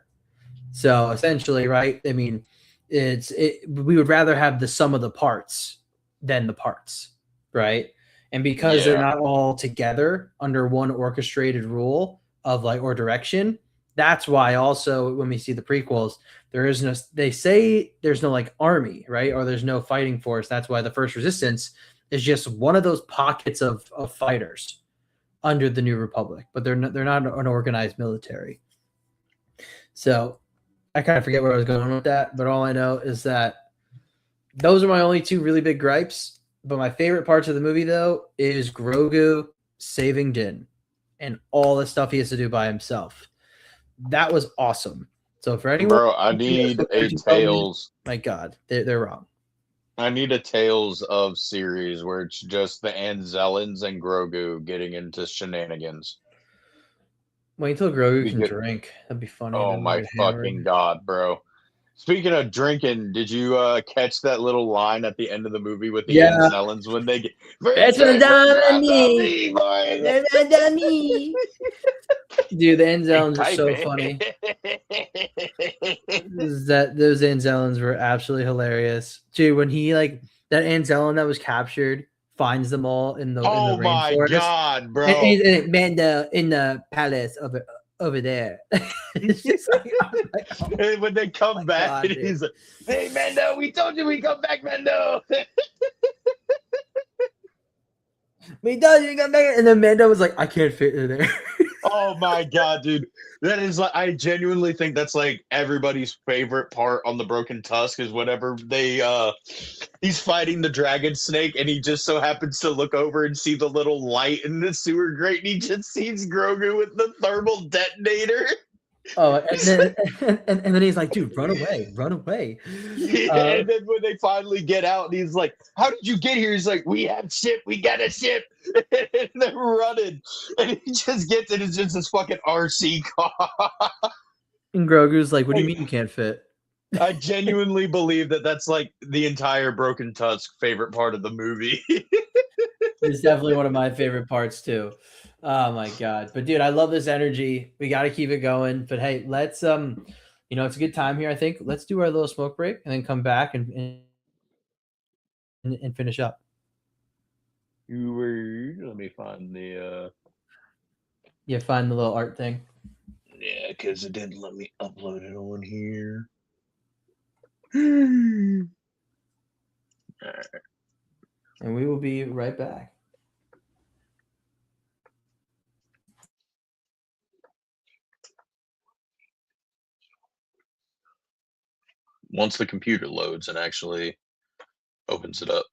Speaker 2: So essentially, right? I mean, We would rather have the sum of the parts than the parts, right? And because they're
Speaker 1: Yeah,
Speaker 2: not all together under one orchestrated rule of like or direction, that's why also when we see the prequels, there is no, they say there's no like army, right? Or there's no fighting force. That's why the first resistance is just one of those pockets of fighters under the New Republic, but they're not an organized military. So I kind of forget where I was going with that, but all I know is that those are my only two really big gripes. But my favorite parts of the movie, though, is Grogu saving Din and all the stuff he has to do by himself. That was awesome. So for anyone,
Speaker 1: bro. I need a Tales.
Speaker 2: my God, they're wrong.
Speaker 1: I need a Tales of series where it's just the Anzellans and Grogu getting into shenanigans.
Speaker 2: Wait until Grogu can
Speaker 1: Because,
Speaker 2: drink. That'd be funny.
Speaker 1: oh
Speaker 2: Then we
Speaker 1: my
Speaker 2: get hammered.
Speaker 1: fucking god, bro! Speaking of drinking, did you catch that little line at the end of the movie with the
Speaker 2: Yeah,
Speaker 1: Anzellans when they get
Speaker 2: that's what done to me.
Speaker 1: me, boys?
Speaker 2: That's what done me. Dude, the Anzellans are
Speaker 1: Type
Speaker 2: so funny.
Speaker 1: it.
Speaker 2: That those Anzellans were absolutely hilarious. Dude, when he like that Anzellan that was captured finds them all in the
Speaker 1: Oh my
Speaker 2: rainforest.
Speaker 1: god, bro!
Speaker 2: And Mando in the palace over there. It's just like,
Speaker 1: And when they come
Speaker 2: my
Speaker 1: back,
Speaker 2: God,
Speaker 1: and
Speaker 2: dude.
Speaker 1: he's like, "Hey, Mando, we told you we come back, Mando."
Speaker 2: We thought you got back, and then Mando was like, I can't fit in there.
Speaker 1: Oh my god, dude. That is like I genuinely think that's like everybody's favorite part on the Broken Tusk is whenever he's fighting the dragon snake and he just so happens to look over and see the little light in the sewer grate and he just sees Grogu with the thermal detonator.
Speaker 2: Oh, and then he's like, dude, run away, run away.
Speaker 1: Yeah, and then when they finally get out and he's like, "How did you get here?" He's like, "We have ship, we got a ship." And they're running. And he just gets it, it's just this fucking RC car.
Speaker 2: And Grogu's like, what do you mean you can't fit?
Speaker 1: I genuinely believe that that's like the entire Broken Tusk favorite part of the movie.
Speaker 2: It's definitely one of my favorite parts too. Oh my God. But dude, I love this energy. We got to keep it going. But hey, let's it's a good time here. I think let's do our little smoke break and then come back and finish up.
Speaker 1: Let me find
Speaker 2: Yeah, find the little art thing.
Speaker 1: yeah, because it didn't let me upload it on here. All right.
Speaker 2: And we will be right back.
Speaker 1: Once the computer loads and actually opens it up.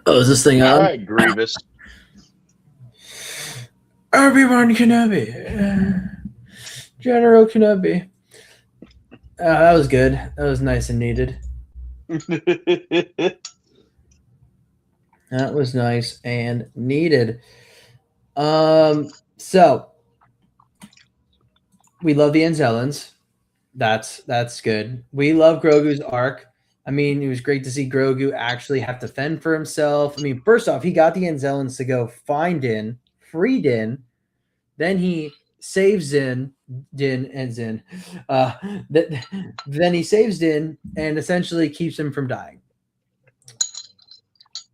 Speaker 2: Oh, is this thing
Speaker 1: All
Speaker 2: on?
Speaker 1: right, Grievous.
Speaker 2: Obi-Wan Kenobi. General Kenobi. That was good. That was nice and needed. That was nice and needed. So we love the Anzellans. That's good. We love Grogu's arc. I mean, it was great to see Grogu actually have to fend for himself. I mean, first off, he got the Anzellans to go find Din, free Din. Then he saves Din and Zin. Then he saves Din and essentially keeps him from dying.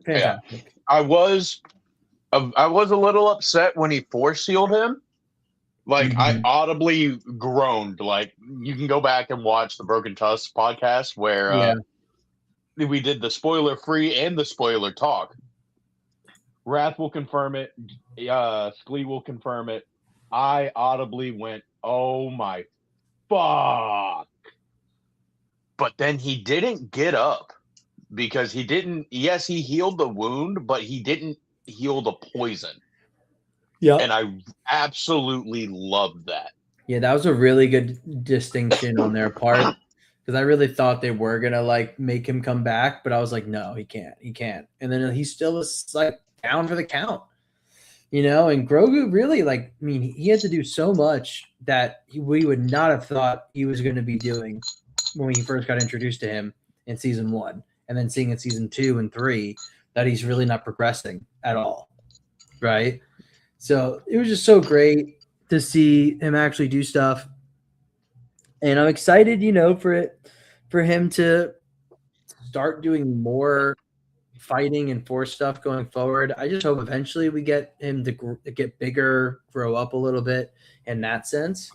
Speaker 2: Fantastic.
Speaker 1: Yeah. I was a little upset when he force sealed him. Like, I audibly groaned. Like, you can go back and watch the Broken Tusk podcast where we did the spoiler free and the spoiler talk. Wrath will confirm it. Sklee will confirm it. I audibly went, oh my fuck. But then he didn't get up because he didn't. Yes, he healed the wound, but he didn't heal the poison.
Speaker 2: Yeah.
Speaker 1: And I absolutely loved that.
Speaker 2: Yeah, that was a really good distinction on their part because I really thought they were gonna like make him come back, but I was like, no, he can't. And then he still was like down for the count, you know. And Grogu really, like, I mean, he had to do so much that we would not have thought he was going to be doing when we first got introduced to him in season 1, and then seeing in season 2 and 3 that he's really not progressing at all, right? So it was just so great to see him actually do stuff. And I'm excited, you know, for him to start doing more fighting and force stuff going forward. I just hope eventually we get him to get bigger, grow up a little bit in that sense.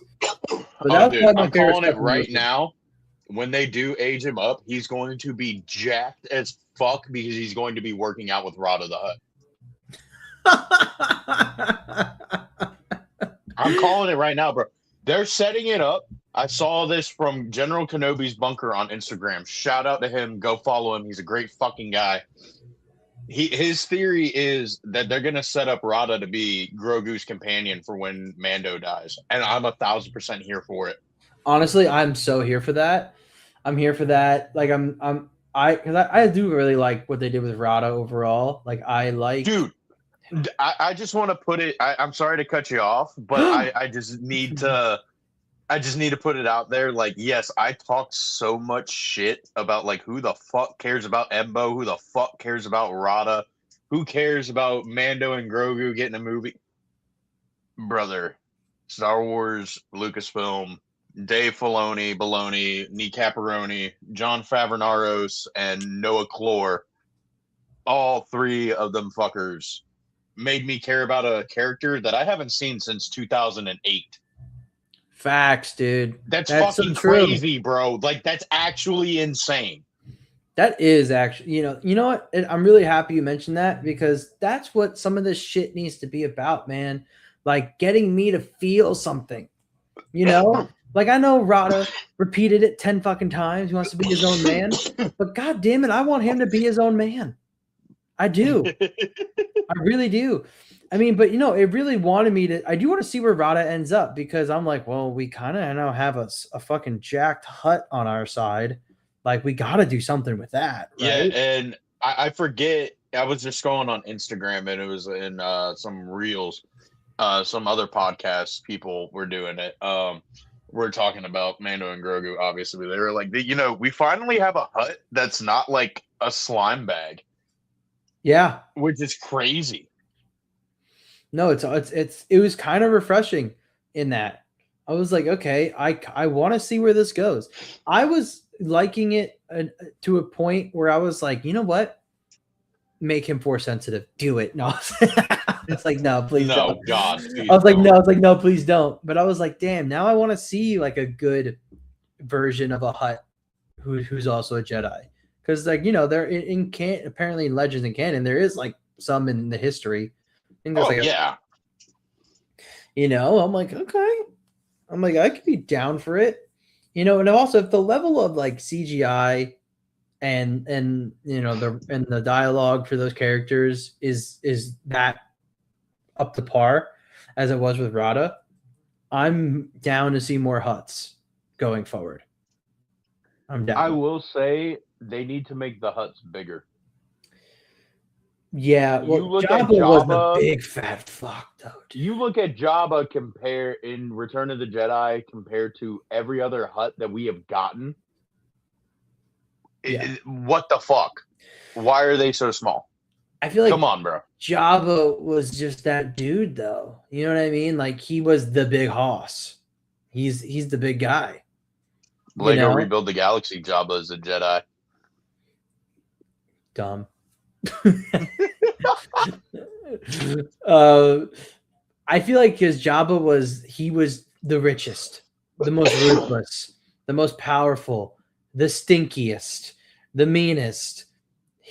Speaker 2: But
Speaker 1: dude, I'm calling it right now. When they do age him up, he's going to be jacked as fuck because he's going to be working out with Rada the Hutt. I'm calling it right now, bro. They're setting it up. I saw this from General Kenobi's bunker on Instagram. Shout out to him. Go follow him. He's a great fucking guy. His theory is that they're gonna set up Rada to be Grogu's companion for when Mando dies, and I'm 1,000% here for it.
Speaker 2: Honestly, I'm so here for that. I'm here for that. Like I do really like what they did with Rada overall. Like I like,
Speaker 1: dude. I just want to put it. I'm sorry to cut you off, but I just need to. I just need to put it out there. Like, yes, I talked so much shit about like who the fuck cares about Embo, who the fuck cares about Rada, who cares about Mando and Grogu getting a movie. Brother, Star Wars, Lucasfilm, Dave Filoni, Baloney, Nick Caparoni, John Favrinaros, and Noah Clore, all three of them fuckers made me care about a character that I haven't seen since 2008.
Speaker 2: Facts, dude.
Speaker 1: That's fucking so crazy, bro. Like, that's actually insane.
Speaker 2: That is actually, you know what? I'm really happy you mentioned that because that's what some of this shit needs to be about, man. Like getting me to feel something, you know? Like I know Rada repeated it 10 fucking times. He wants to be his own man, but God damn it, I want him to be his own man. I do. I really do. I mean, but it really wanted me to. I do want to see where Rada ends up because I'm like, well, we kind of now have a fucking jacked Hutt on our side. Like, we got to do something with that, right?
Speaker 1: Yeah, and I forget. I was just scrolling on Instagram and it was in some reels. Some other podcasts, people were doing it. We're talking about Mando and Grogu. Obviously, they were like, we finally have a Hutt that's not like a slime bag.
Speaker 2: Yeah,
Speaker 1: which is crazy.
Speaker 2: No, it was kind of refreshing in that. I was like, okay, I want to see where this goes. I was liking it to a point where I was like, you know what? Make him force sensitive. Do it. No, it's like, no, please don't.
Speaker 1: God.
Speaker 2: I was like, no. I was like, no, please don't. But I was like, damn. Now I want to see like a good version of a Hutt who's also a Jedi. Because, like, they're in apparently in Legends and canon, there is, like, some in the history. I think
Speaker 1: yeah.
Speaker 2: I'm like, okay. I could be down for it. And also, if the level of, like, CGI and you know the dialogue for those characters is that up to par as it was with Rada, I'm down to see more Huts going forward. I'm
Speaker 1: I
Speaker 2: down.
Speaker 1: will say they need to make the Huts bigger.
Speaker 2: Yeah,
Speaker 1: You
Speaker 2: well,
Speaker 1: look at
Speaker 2: Jabba was the
Speaker 1: Jabba.
Speaker 2: big fat fuck, though. Dude.
Speaker 1: You look at Jabba compare in Return of the Jedi compared to every other Hut that we have gotten.
Speaker 2: Yeah.
Speaker 1: What the fuck? Why are they so small?
Speaker 2: I feel like
Speaker 1: Come on, bro.
Speaker 2: Jabba was just that dude, though. You know what I mean? Like he was the big hoss. He's the big guy. You
Speaker 1: Lego
Speaker 2: know,
Speaker 1: Rebuild the Galaxy. Jabba is a Jedi.
Speaker 2: dumb. I feel like his Jabba was the richest, the most ruthless, the most powerful, the stinkiest, the meanest.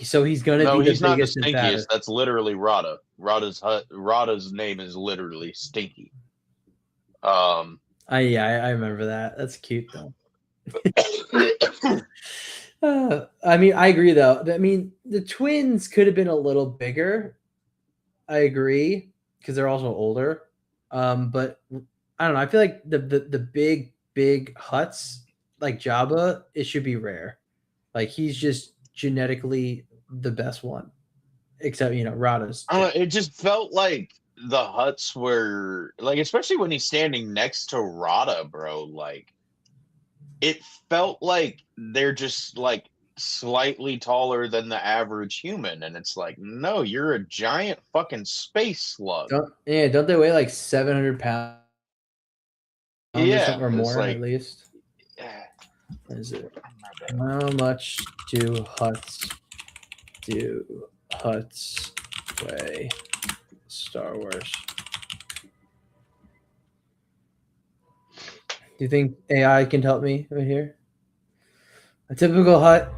Speaker 2: So he's gonna
Speaker 1: No,
Speaker 2: be the
Speaker 1: he's not the
Speaker 2: biggest and
Speaker 1: stinkiest.
Speaker 2: fattest.
Speaker 1: That's literally Rada. Rada's name is literally Stinky.
Speaker 2: I remember that. That's cute though. I mean, I agree though. I mean, the twins could have been a little bigger. I agree because they're also older. But I don't know. I feel like the big Huts like Jabba, it should be rare. Like he's just genetically the best one, except Rada's.
Speaker 1: It just felt like the Huts were like, especially when he's standing next to Rada, bro. Like, it felt like they're just like slightly taller than the average human, and it's like, no, you're a giant fucking space slug.
Speaker 2: Don't they weigh like 700 pounds or something or
Speaker 1: It's
Speaker 2: more
Speaker 1: like,
Speaker 2: at least? Is it? How much do Huts weigh? Star Wars. Do you think AI can help me right here? A typical Hut.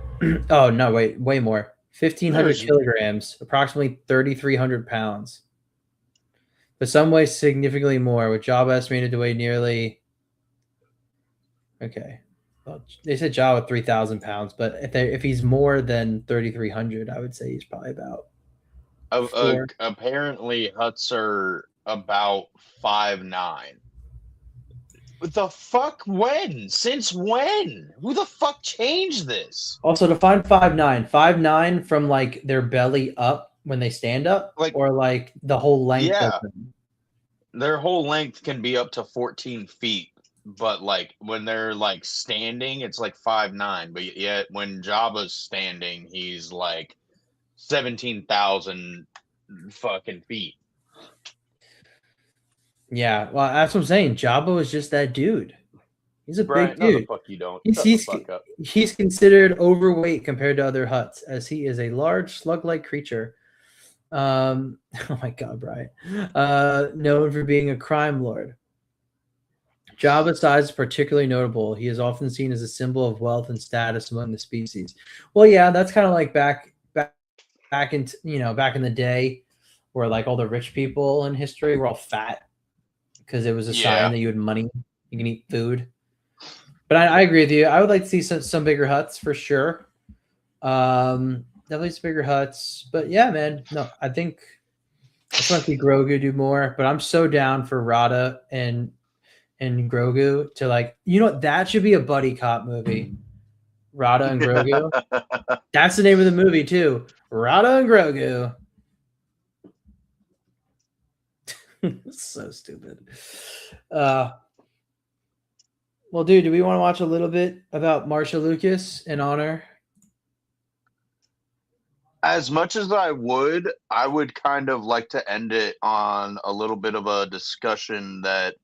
Speaker 2: Oh no, wait, way more. 1,500 kilograms, approximately 3,300 pounds. But some weigh significantly more, with Jabba estimated to weigh nearly. Okay, well, they said Jabba 3,000 pounds, but if he's more than 3,300, I would say he's probably about.
Speaker 1: Apparently, Huts are about 5'9". What the fuck? When? Since when? Who the fuck changed this?
Speaker 2: Also, to find 5'9", from like their belly up when they stand up,
Speaker 1: Like,
Speaker 2: or like the whole length
Speaker 1: yeah,
Speaker 2: of them.
Speaker 1: their whole length can be up to 14 feet, but like when they're like standing, it's like 5'9". But yet when Jabba's standing, he's like 17,000 fucking feet.
Speaker 2: Yeah, well, that's what I'm saying. Jabba was just that dude. He's a
Speaker 1: Right?
Speaker 2: big
Speaker 1: No, the
Speaker 2: dude.
Speaker 1: fuck you don't.
Speaker 2: He's
Speaker 1: Shut the fuck up.
Speaker 2: he's considered overweight compared to other Huts, as he is a large slug-like creature. Oh my god, Brian. Known for being a crime lord. Jabba's size is particularly notable. He is often seen as a symbol of wealth and status among the species. Well, yeah, that's kind of like back in back in the day, where like all the rich people in history were all fat because it was a sign that you had money, you can eat food. But I agree with you. I would like to see some bigger Huts for sure. Definitely some bigger Huts. But yeah, man, no, I think I just want to see Grogu do more. But I'm so down for Rada and Grogu to like, that should be a buddy cop movie. Rada and Grogu. That's the name of the movie too. Rada and Grogu. So stupid. Well, dude, do we want to watch a little bit about Marsha Lucas in honor?
Speaker 1: As much as I would kind of like to end it on a little bit of a discussion that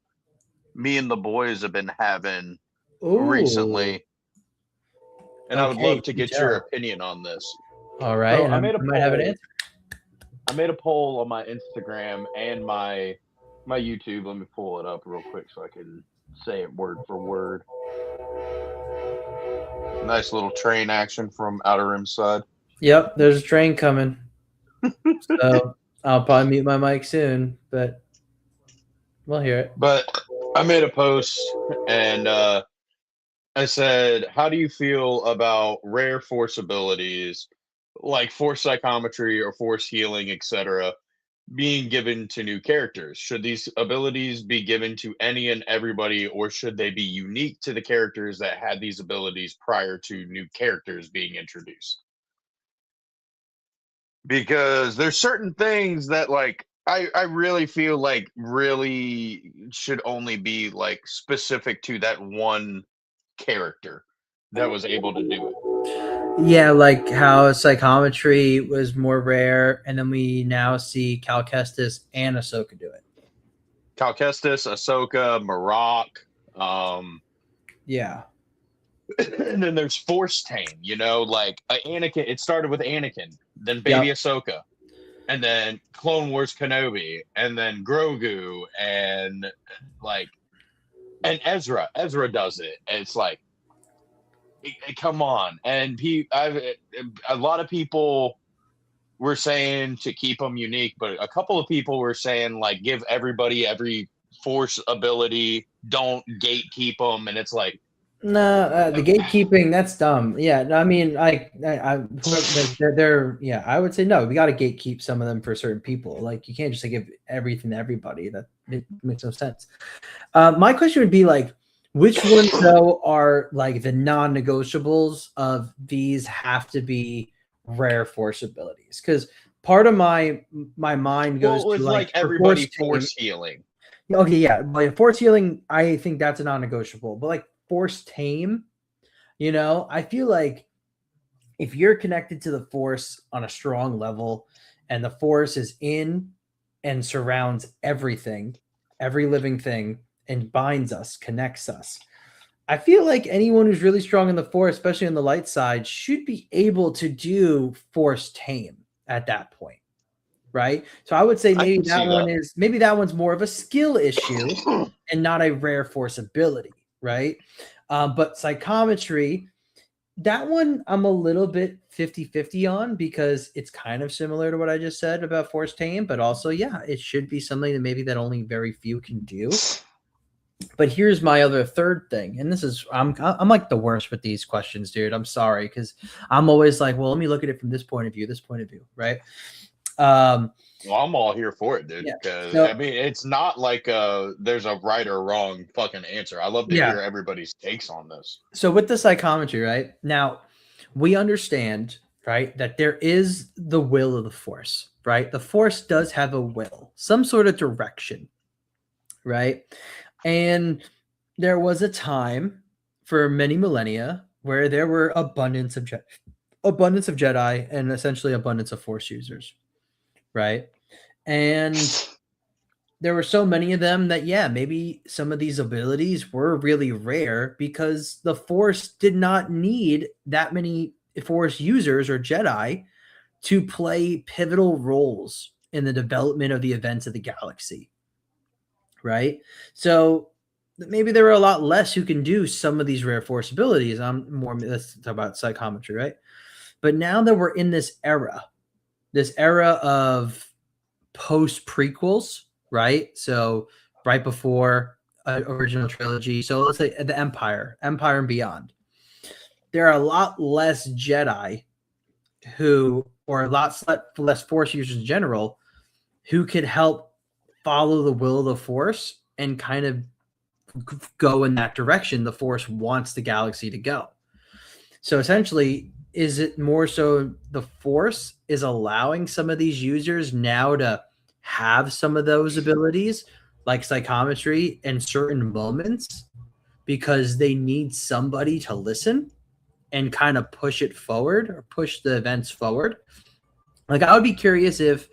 Speaker 1: me and the boys have been having recently. And I would love to get your opinion on this.
Speaker 2: All right.
Speaker 1: So
Speaker 2: and
Speaker 1: I might have an answer.
Speaker 2: I
Speaker 1: made a poll on my Instagram and my YouTube. Let me pull it up real quick so I can say it word for word. Nice little train action from Outer Rim side.
Speaker 2: Yep, there's a train coming. So I'll probably mute my mic soon, but we'll hear it.
Speaker 1: But I made a post and I said, how do you feel about rare force abilities like force psychometry or force healing, etc., being given to new characters? Should these abilities be given to any and everybody, or should they be unique to the characters that had these abilities prior to new characters being introduced? Because there's certain things that like I really feel like really should only be like specific to that one character that was able to do it.
Speaker 2: Yeah, like how psychometry was more rare, and then we now see Cal Kestis and Ahsoka do it.
Speaker 1: Cal Kestis, Ahsoka, Marok,
Speaker 2: Yeah.
Speaker 1: and then there's Force Tame, like Anakin. It started with Anakin, then Baby
Speaker 2: Yep.
Speaker 1: Ahsoka, and then Clone Wars Kenobi, and then Grogu, and like, and Ezra. Ezra does it. And it's like, come on. And a lot of people were saying to keep them unique, but a couple of people were saying like give everybody every force ability, don't gatekeep them, and it's like,
Speaker 2: No, the gatekeeping, that's dumb. Yeah, no, I mean, yeah, I would say no. We got to gatekeep some of them for certain people. Like, you can't just like, give everything to everybody. That makes no sense. My question would be like, which ones though are like the non-negotiables of these have to be rare force abilities? Because part of my mind goes
Speaker 1: well, with
Speaker 2: to
Speaker 1: like
Speaker 2: for
Speaker 1: everybody
Speaker 2: force
Speaker 1: healing.
Speaker 2: Okay, yeah, like force healing, I think that's a non-negotiable. But like force tame, I feel like if you're connected to the force on a strong level and the force is in and surrounds everything, every living thing, and binds us, connects us, I feel like anyone who's really strong in the force, especially on the light side, should be able to do force tame at that point. Right. So I would say maybe that one's more of a skill issue and not a rare force ability. Right. But psychometry, that one I'm a little bit 50-50 on, because it's kind of similar to what I just said about force tame, but also, yeah, it should be something that maybe that only very few can do. But here's my other third thing, and this is I'm like the worst with these questions, dude. I'm sorry, because I'm always like, well, let me look at it from this point of view, right?
Speaker 1: Well, I'm all here for it, dude.
Speaker 2: Yeah.
Speaker 1: Because
Speaker 2: So,
Speaker 1: I mean, it's not like there's a right or wrong fucking answer. I love to
Speaker 2: yeah.
Speaker 1: hear everybody's takes on this.
Speaker 2: So with the psychometry, right now, we understand, right, that there is the will of the force, right? The force does have a will, some sort of direction, right? And there was a time for many millennia where there were abundance of Jedi and essentially abundance of force users, right? And there were so many of them that, yeah, maybe some of these abilities were really rare because the force did not need that many force users or Jedi to play pivotal roles in the development of the events of the galaxy, right? So maybe there were a lot less who can do some of these rare force abilities. Let's talk about psychometry, right? But now that we're in this era of post prequels, right? So right before original trilogy. So let's say the Empire and beyond. There are a lot less Jedi or a lot less Force users in general, who could help follow the will of the Force and kind of go in that direction the Force wants the galaxy to go. So essentially, is it more so the Force is allowing some of these users now to have some of those abilities, like psychometry, in certain moments because they need somebody to listen and kind of push it forward or push the events forward? Like, I would be curious if,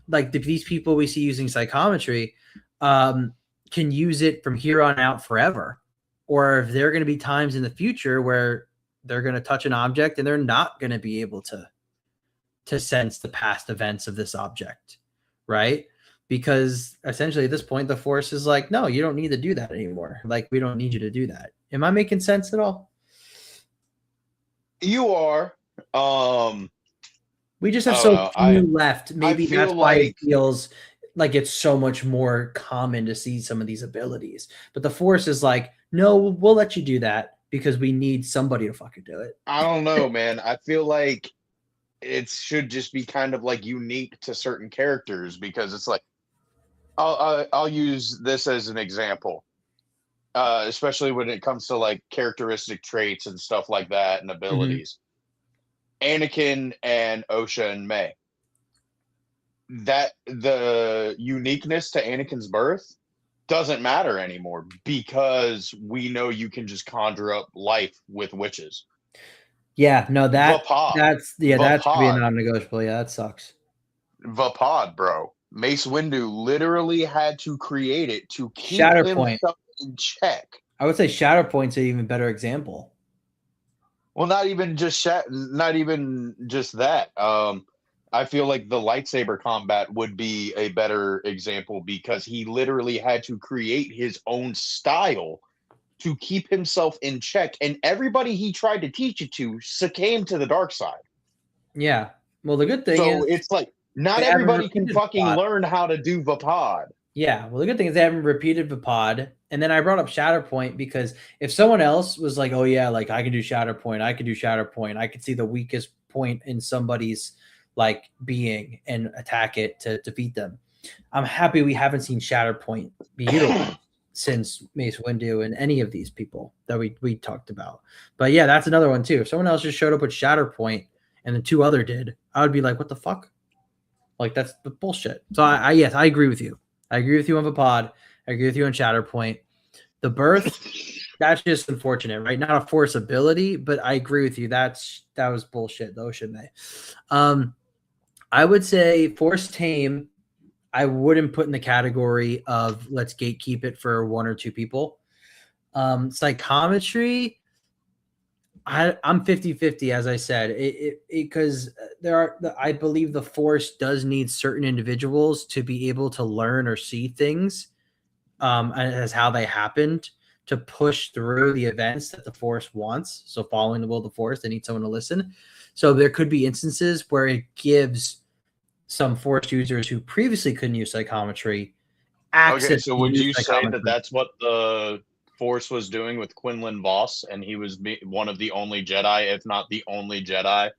Speaker 2: like, these people we see using psychometry can use it from here on out forever, or if there are going to be times in the future where they're going to touch an object and they're not going to be able to sense the past events of this object, right? Because essentially at this point the Force is like, no, you don't need to do that anymore. Like, we don't need you to do that. Am I making sense at all?
Speaker 1: You are.
Speaker 2: We just have so few left. Maybe that's why
Speaker 1: like
Speaker 2: it feels like it's so much more common to see some of these abilities. But the Force is like, no, we'll let you do that because we need somebody to fucking do it.
Speaker 1: I don't know, man. I feel like it should just be kind of like unique to certain characters because it's like I'll use this as an example, especially when it comes to like characteristic traits and stuff like that and abilities. Anakin and Osha and May. That the uniqueness to Anakin's birth doesn't matter anymore because we know you can just conjure up life with witches.
Speaker 2: Yeah, no, that's should be a
Speaker 1: Vapod.
Speaker 2: non-negotiable. Yeah, that sucks.
Speaker 1: Vapod, bro. Mace Windu literally had to create it to keep
Speaker 2: Shatterpoint
Speaker 1: himself in check.
Speaker 2: I would say Shatterpoint's an even better example.
Speaker 1: Well, not even just that. I feel like the lightsaber combat would be a better example because he literally had to create his own style to keep himself in check, and everybody he tried to teach it to succumbed to the dark side.
Speaker 2: Yeah. Well, the good thing is
Speaker 1: it's like not everybody can fucking learn how to do Vapod.
Speaker 2: Yeah. Well, the good thing is they haven't repeated Vapod. And then I brought up Shatterpoint because if someone else was like, oh, yeah, like I can do Shatterpoint, I could see the weakest point in somebody's like being and attack it to defeat them. I'm happy we haven't seen Shatterpoint be utilized since Mace Windu and any of these people that we talked about. But yeah, that's another one too. If someone else just showed up with Shatterpoint and the two other did, I would be like, what the fuck? Like that's the bullshit. So yes, I agree with you. I agree with you on Vapod. I agree with you on Shatterpoint. The birth, that's just unfortunate, right? Not a force ability, but I agree with you. That was bullshit, though, shouldn't they? I would say force tame. I wouldn't put in the category of let's gatekeep it for one or two people. Psychometry, I'm 50-50, as I said, because I believe the force does need certain individuals to be able to learn or see things as how they happened to push through the events that the force wants. So following the will of the force, they need someone to listen. So there could be instances where it gives some force users who previously couldn't use psychometry access.
Speaker 1: Okay, so would you say that that's what the force was doing with Quinlan Voss, and he was one of the only Jedi, if not the only Jedi,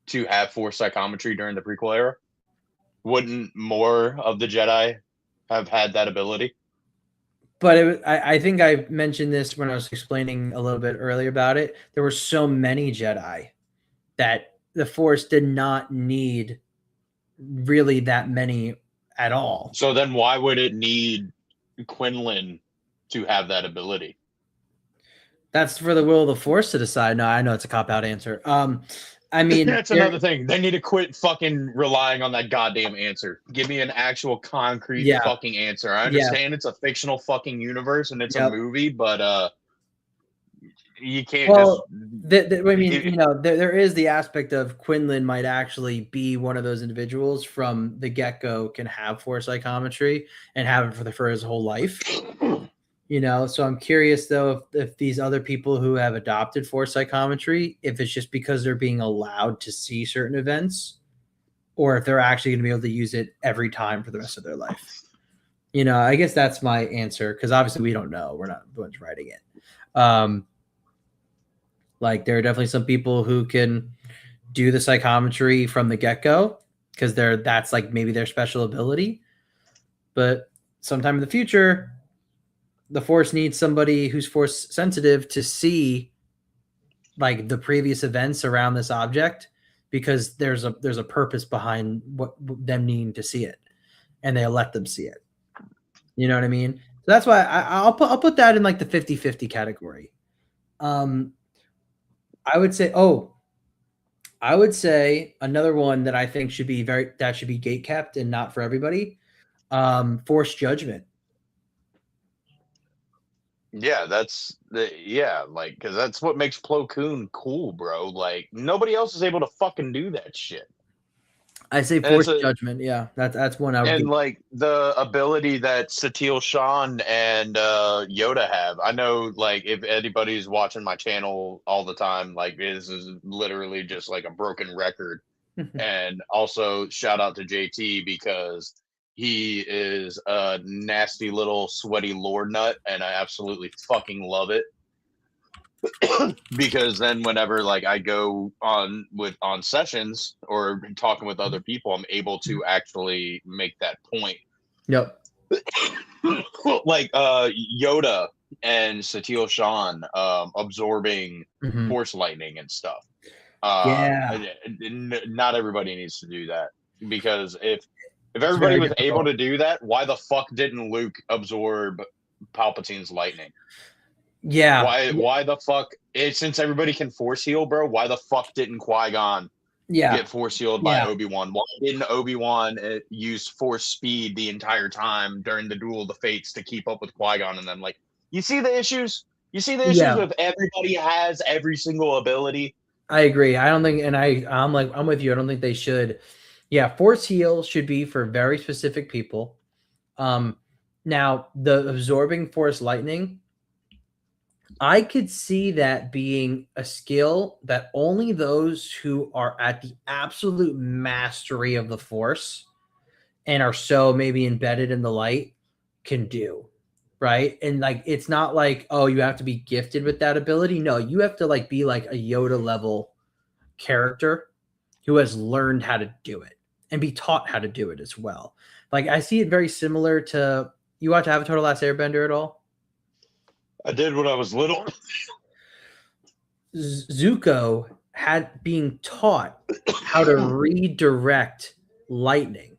Speaker 1: to have force psychometry during the prequel era? Wouldn't more of the Jedi have had that ability?
Speaker 2: But I think I mentioned this when I was explaining a little bit earlier about it. There were so many Jedi that the Force did not need really that many at all.
Speaker 1: So then why would it need Quinlan to have that ability?
Speaker 2: That's for the will of the Force to decide. No, I know it's a cop-out answer. I mean,
Speaker 1: that's another thing. They need to quit fucking relying on that goddamn answer. Give me an actual concrete fucking answer. I understand it's a fictional fucking universe and it's a movie, but you can't
Speaker 2: I mean, there is the aspect of Quinlan might actually be one of those individuals from the get-go can have force psychometry and have it for his whole life. So I'm curious though if these other people who have adopted force psychometry, if it's just because they're being allowed to see certain events, or if they're actually going to be able to use it every time for the rest of their life. I guess that's my answer because obviously we don't know. We're not the ones writing it. Like there are definitely some people who can do the psychometry from the get-go because that's like maybe their special ability. But sometime in the future, the Force needs somebody who's force sensitive to see like the previous events around this object because there's a purpose behind what them needing to see it, and they let them see it. You know what I mean? So that's why I'll put that in like the 50-50 category. I would say another one that I think should be gate kept and not for everybody. Force judgment.
Speaker 1: Yeah, because that's what makes Plo Koon cool, bro. Like nobody else is able to fucking do that shit.
Speaker 2: I say force judgment. Yeah, that's one.
Speaker 1: Like the ability that Satil Shan and Yoda have. I know, like if anybody's watching my channel all the time, like this is literally just like a broken record. And also shout out to JT because he is a nasty little sweaty lord nut, and I absolutely fucking love it. Because then whenever like I go on sessions or talking with other people, I'm able to actually make that point.
Speaker 2: Yep.
Speaker 1: Like Yoda and Satil Shan absorbing
Speaker 2: Mhm.
Speaker 1: force lightning and stuff.
Speaker 2: Yeah.
Speaker 1: Not everybody needs to do that, because if
Speaker 2: It's
Speaker 1: everybody
Speaker 2: very
Speaker 1: was able
Speaker 2: difficult.
Speaker 1: to do that, why the fuck didn't Luke absorb Palpatine's lightning?
Speaker 2: Yeah.
Speaker 1: Why the fuck? Since everybody can force heal, bro, why the fuck didn't Qui-Gon
Speaker 2: Yeah.
Speaker 1: get force healed by
Speaker 2: Yeah.
Speaker 1: Obi-Wan? Why didn't Obi-Wan use force speed the entire time during the Duel of the Fates to keep up with Qui-Gon and them? Like, you see the issues? You see the issues
Speaker 2: Yeah.
Speaker 1: with everybody has every single ability?
Speaker 2: I agree. I don't think, and I'm with you. I don't think they should. Yeah, force heal should be for very specific people. Um, Now the absorbing force lightning, I could see that being a skill that only those who are at the absolute mastery of the force and are so maybe embedded in the light can do. Right. And like, it's not like, oh, you have to be gifted with that ability. No, you have to like be like a Yoda level character who has learned how to do it and be taught how to do it as well. Like, I see it very similar to, you watch Avatar: The Last Airbender at all?
Speaker 1: I did when I was little.
Speaker 2: Zuko had being taught how to redirect lightning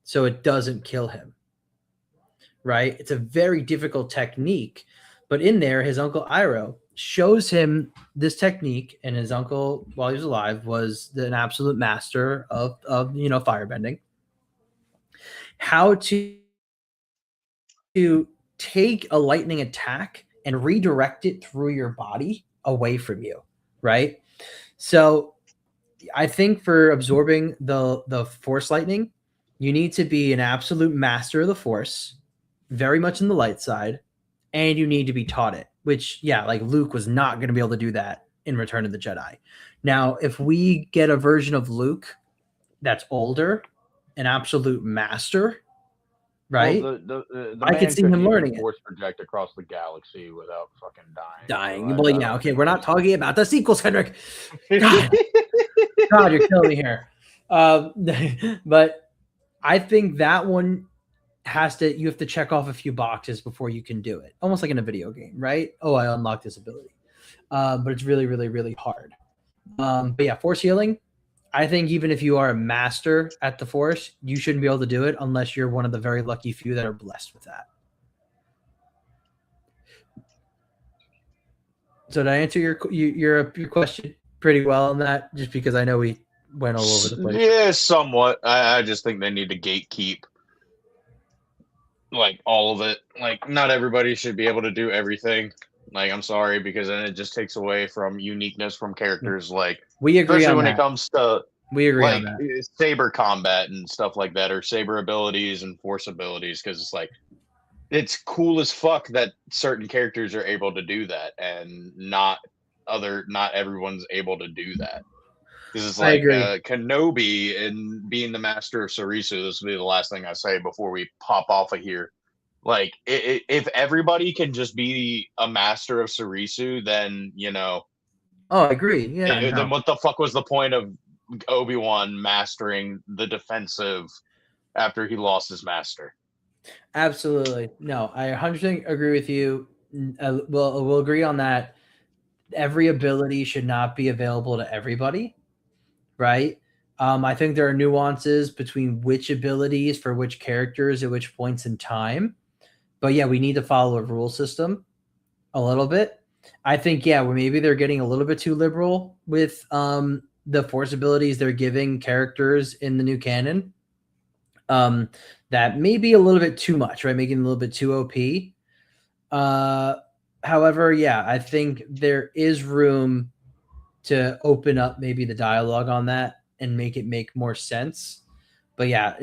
Speaker 2: so it doesn't kill him. Right? It's a very difficult technique, but in there, his uncle Iroh shows him this technique, and his uncle, while he was alive, was an absolute master of firebending. How to take a lightning attack and redirect it through your body away from you, right? So I think for absorbing the force lightning, you need to be an absolute master of the force, very much in the light side, and you need to be taught it. Which, yeah, like Luke was not going to be able to do that in Return of the Jedi. Now, if we get a version of Luke that's older, an absolute master,
Speaker 1: Well,
Speaker 2: right?
Speaker 1: the
Speaker 2: I could
Speaker 1: man
Speaker 2: see
Speaker 1: couldn't
Speaker 2: him
Speaker 1: even
Speaker 2: learning it.
Speaker 1: force project across the galaxy without fucking dying. So
Speaker 2: Dying. Well,
Speaker 1: I
Speaker 2: yeah,
Speaker 1: don't
Speaker 2: okay.
Speaker 1: think
Speaker 2: We're not
Speaker 1: he's.
Speaker 2: talking about the sequels, Henrik. God, God, you're killing me here. Um, but I think that one you have to check off a few boxes before you can do it. Almost like in a video game, right? Oh, I unlocked this ability. But it's really, really, really hard. But yeah, force healing. I think even if you are a master at the force, you shouldn't be able to do it unless you're one of the very lucky few that are blessed with that. So did I answer your question pretty well on that? Just because I know we went all over the place.
Speaker 1: Yeah, somewhat. I just think they need to gatekeep like all of it. Like, not everybody should be able to do everything. Like, I'm sorry, because then it just takes away from uniqueness from characters. Like,
Speaker 2: We agree
Speaker 1: especially
Speaker 2: on
Speaker 1: when it
Speaker 2: that.
Speaker 1: comes to
Speaker 2: We agree on
Speaker 1: like
Speaker 2: that.
Speaker 1: saber combat and stuff like that, or saber abilities and force abilities, because it's like it's cool as fuck that certain characters are able to do that, and not everyone's able to do that. Because it's
Speaker 2: I
Speaker 1: like
Speaker 2: agree.
Speaker 1: Kenobi and being the master of Sarisu. This will be the last thing I say before we pop off of here. Like, if everybody can just be a master of Sarisu, then
Speaker 2: Oh, I agree. Yeah,
Speaker 1: then
Speaker 2: no.
Speaker 1: what the fuck was the point of Obi-Wan mastering the defensive after he lost his master?
Speaker 2: Absolutely. No, I 100% agree with you. We'll agree on that. Every ability should not be available to everybody, right? I think there are nuances between which abilities for which characters at which points in time. But yeah, we need to follow a rule system a little bit. I think, yeah, maybe they're getting a little bit too liberal with the force abilities they're giving characters in the new canon. That may be a little bit too much, right? Making it a little bit too OP. Uh, However, yeah, I think there is room to open up maybe the dialogue on that and make it make more sense. But yeah,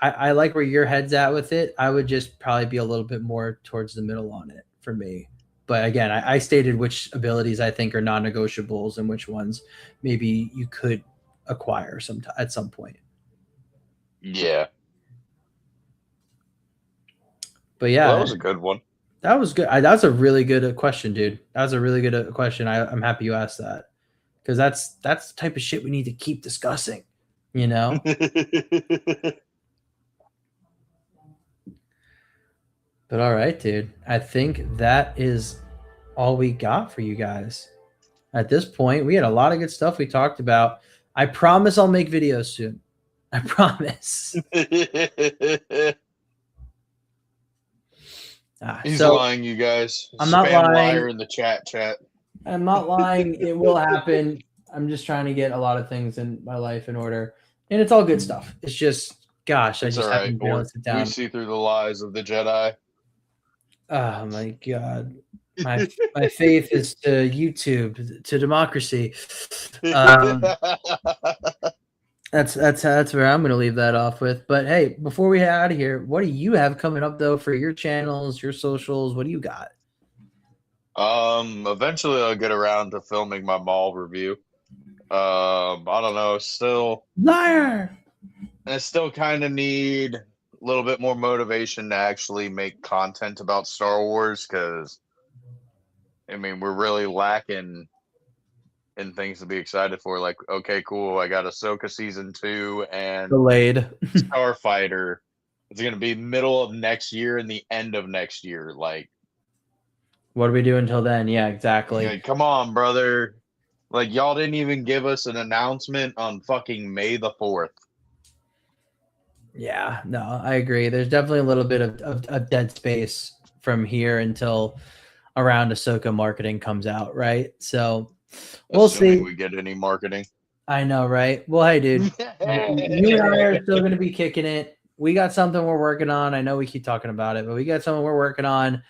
Speaker 2: I like where your head's at with it. I would just probably be a little bit more towards the middle on it for me. But again, I stated which abilities I think are non-negotiables and which ones maybe you could acquire at some point.
Speaker 1: Yeah.
Speaker 2: But
Speaker 1: Well, that
Speaker 2: yeah,
Speaker 1: was a good one.
Speaker 2: That was good. That's a really good question, dude. That was a really good question. I'm happy you asked that because that's the type of shit we need to keep discussing. You know. But all right, dude. I think that is all we got for you guys. At this point, we had a lot of good stuff we talked about. I promise I'll make videos soon. I promise.
Speaker 1: He's lying, you guys.
Speaker 2: I'm not
Speaker 1: Spam
Speaker 2: lying.
Speaker 1: liar in the chat.
Speaker 2: I'm not lying. It will happen. I'm just trying to get a lot of things in my life in order. And it's all good stuff. It's just, gosh,
Speaker 1: It's
Speaker 2: I just haven't been able to sit down.
Speaker 1: We see through the lies of the Jedi.
Speaker 2: Oh my God. My faith is to YouTube, to democracy. That's where I'm going to leave that off with. But hey, before we head out of here, what do you have coming up though for your channels, your socials? What do you got?
Speaker 1: Eventually I'll get around to filming my mall review. I don't know. Still,
Speaker 2: liar.
Speaker 1: I still kind of need a little bit more motivation to actually make content about Star Wars because, I mean, we're really lacking in things to be excited for. Like, okay, cool. I got Ahsoka season 2 and
Speaker 2: delayed.
Speaker 1: Starfighter. It's going to be middle of next year and the end of next year. Like,
Speaker 2: what do we do until then? Yeah, exactly.
Speaker 1: Yeah, come on, brother. Like, y'all didn't even give us an announcement on fucking May the 4th.
Speaker 2: Yeah, no, I agree. There's definitely a little bit of dead space from here until around Ahsoka marketing comes out, right? So we'll see.
Speaker 1: We get any marketing.
Speaker 2: I know, right? Well, hey, dude, you and I are still going to be kicking it. We got something we're working on. I know we keep talking about it, but we got something we're working on.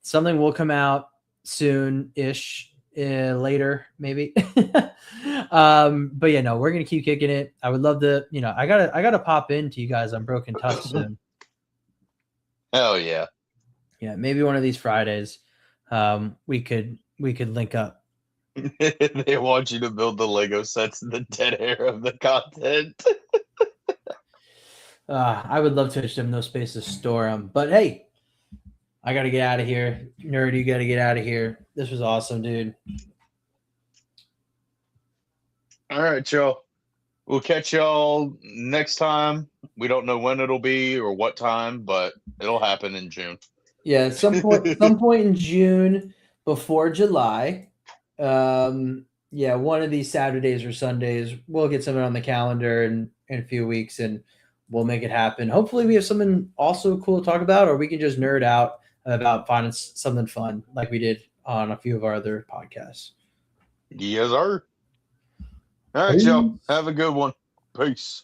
Speaker 2: Something will come out soon-ish, later maybe. But yeah, no, we're gonna keep kicking it. I would love to, I gotta pop into you guys on Broken Touch soon.
Speaker 1: Hell yeah.
Speaker 2: Yeah, maybe one of these Fridays, we could link up.
Speaker 1: They want you to build the Lego sets in the dead air of the content.
Speaker 2: I would love to have no space to store them, but hey, I got to get out of here. Nerd, you got to get out of here. This was awesome, dude.
Speaker 1: All right, y'all. We'll catch y'all next time. We don't know when it'll be or what time, but it'll happen in June.
Speaker 2: Yeah, some point in June before July. Yeah, one of these Saturdays or Sundays. We'll get something on the calendar in a few weeks, and we'll make it happen. Hopefully, we have something also cool to talk about, or we can just nerd out about finding something fun like we did on a few of our other podcasts.
Speaker 1: Yes, sir. All right, y'all. Have a good one. Peace.